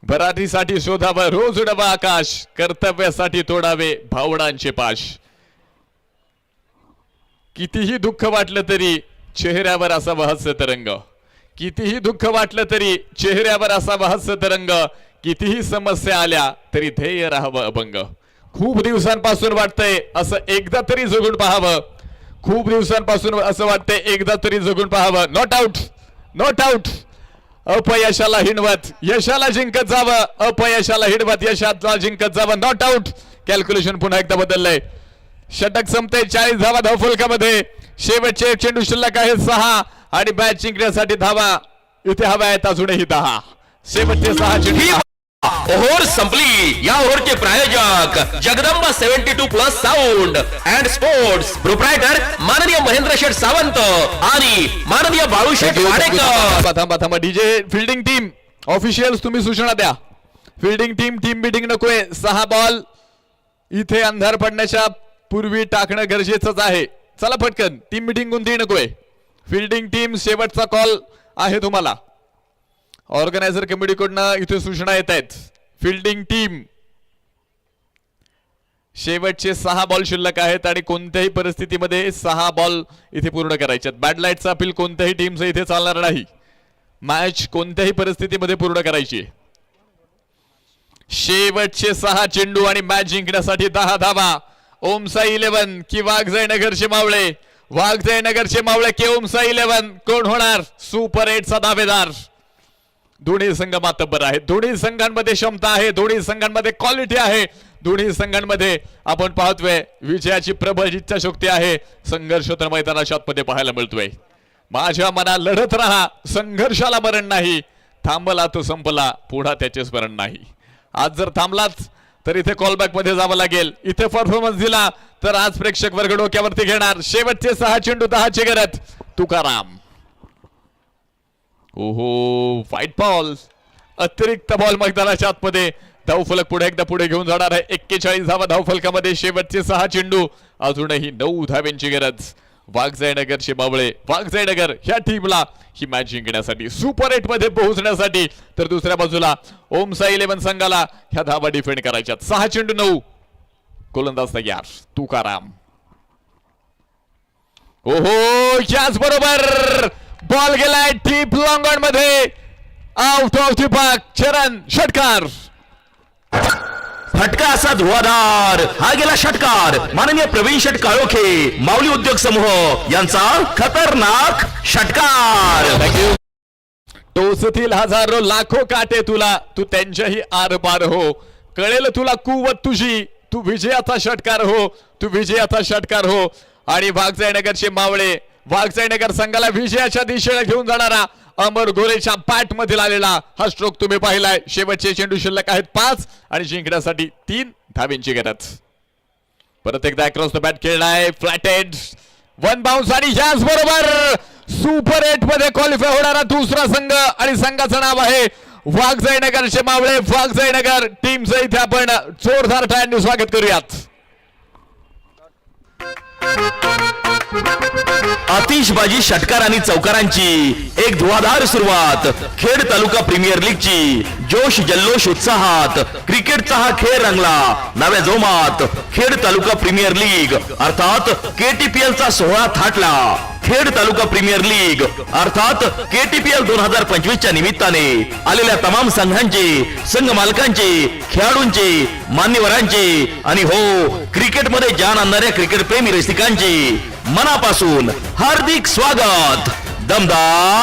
भरारीसाठी शोधावर रोज उडवा आकाश, कर्तव्यासाठी तोडावे भावडांचे पाश. कितीही दुःख वाटलं तरी चेहऱ्यावर असावा हास्य तरंग, कितीही दुःख वाटलं तरी चेहऱ्यावर असावा हास्य तरंग. कितीही समस्या आल्या तरी ध्येय राहावं अभंग. खूप दिवसांपासून वाटतंय असं एकदा तरी जगून पाहावं, खूप दिवसांपासून असं वाटतंय एकदा तरी जगून पाहावं. Not out, not out. अपयशाला हिणवत यशाला जिंकत जावं, अपयशाला हिणवत यशाला जिंकत जावं. Not out. कॅल्क्युलेशन पुन्हा एकदा बदललंय. षटक संपते 40 धावा धावफलकामध्ये. शेवटचे चेंडू शिल्लक आहे 6 आणि मॅच जिंकण्यासाठी धावा इथे हव्या आहेत अजूनही 10. शेवटचे 6 चेंडू. ओव्हर संपली. या ओव्हरचे प्रायोजक Jagdamba 72+ sound and sports, proprietor माननीय महेंद्रशेठ सावंत आणि माननीय बाळूशेठ वाडेकर. थांबा डीजे. फिल्डिंग टीम ऑफिशियल्स तुम्ही सूचना द्या. फिल्डिंग टीम बिल्डिंग नकोय. 6 बॉल इथे अंधार पडण्याच्या पूर्वी टाकणं गरजेचंच आहे. चला पटकन. टीम मिटिंग कोणतीही नकोय. फिल्डिंग टीम शेवटचा कॉल आहे तुम्हाला. ऑर्गनायझर कमिटीकडून इथे सूचना येत आहेत. फिल्डिंग टीम शेवटचे 6 बॉल शिल्लक आहेत आणि कोणत्याही परिस्थितीमध्ये 6 बॉल इथे पूर्ण करायचे आहेत. बॅड लाईटचा अपील कोणत्याही टीमचं इथे चालणार नाही. मॅच कोणत्याही परिस्थितीमध्ये पूर्ण करायची. शेवटचे 6 चेंडू आणि मॅच जिंकण्यासाठी 10 धावा. ओमसाई 11 की वाघजाई नगरचे मावळे, वाघजाई नगरचे मावळे की ओमसाई 11, कोण होणार सुपर 8 चा दावेदार. दोन्ही संघ मातब्बर आहेत. दोन्ही संघांमध्ये क्षमता आहे, दोन्ही संघांमध्ये क्वालिटी आहे, दोन्ही संघांमध्ये आपण पाहतोय विजयाची प्रबळ इच्छाशक्ती आहे. संघर्ष तर मैदानाच्या आतमध्ये पाहायला मिळतोय. माझ्या मना लढत राहा, संघर्षाला मरण नाही. थांबला तो संपला, पुढा त्याचे स्मरण नाही. आज जर थांबलाच तर इथे कॉलबॅक मध्ये जावं लागेल. इथे परफॉर्मन्स दिला तर आज प्रेक्षक वर्ग डोक्यावरती घेणार. शेवटचे 6 चेंडू 10 ची गरज. तुकाराम. ओहो, फाईट बॉल, अतिरिक्त बॉल मैदानाच्या आतमध्ये. धावफलक पुढे एकदा पुढे घेऊन जाणार आहे. 41 धावा धावफलकामध्ये. शेवटचे 6 चेंडू, अजूनही 9 धाव्यांची गरज. वाघजाई नगरचे मावळे, वाघजाई नगर ह्या टीमला ही मॅच जिंकण्यासाठी, सुपर 8 मध्ये पोहोचण्यासाठी. तर दुसऱ्या बाजूला ओमसाई 11 संघाला ह्या धावा डिफेंड करायच्यात. 6 चेंडू 9. गोलंदाज तयार. तुकाराम. ओहो, याच बरोबर बॉल गेलाय डीप लॉंग ऑन मध्ये. Out of the park. चरण षटकार. फटका असा धुवाधार. हा गेला षटकार. माननीय प्रवीण शेठ काळोखे, माऊली उद्योग समूह यांचा खतरनाक षटकार. टोचतील हजारो लाखो काटे तुला, तू त्यांच्याही आर पार हो. कळेल तुला कुवत तुझी, तू विजयाचा षटकार हो, तू विजयाचा षटकार हो. आणि वाघजाई नगरचे मावळे, वाघजाई नगर संघाला विजयाच्या दिशेने घेऊन जाणारा अमर गोरेच्या बॅट मधील आलेला हा स्ट्रोक तुम्ही पाहिलाय. शेवटचे चेंडू शिल्लक आहेत 5 आणि जिंकण्यासाठी 3 धाव्यांची गरज. परत एकदा अक्रॉस द बॅट खेळलाय. फ्लॅटेड 1 बाउन्स आणि याच बरोबर सुपर 8 मध्ये क्वालिफाय होणारा दुसरा संघ आणि संघाचं नाव आहे वाघजाई नगरचे मावळे. वाघजाई नगर टीमचं इथे आपण जोरदार टाळ्यांनी स्वागत करूयात. आतिषबाजी षटकार आणि चौकारांची एक धुवाधार सुरुवात. खेड तालुका प्रीमियर लीगची जोश जल्लोष उत्साहात क्रिकेटचा हा खेळ रंगला नव्या जोमात. खेड तालुका प्रीमियर लीग अर्थात KTPL चा सोहळा थाटला. खेड तालुका प्रीमियर लीग अर्थात KTPL 2025 च्या निमित्ताने आलेल्या तमाम संघांचे, संघ मालकांचे, खेळाडूंचे, मान्यवरांचे आणि हो क्रिकेटमध्ये जान आणणाऱ्या क्रिकेट प्रेमी रसिकांचे मनापासून हार्दिक स्वागत. दमदार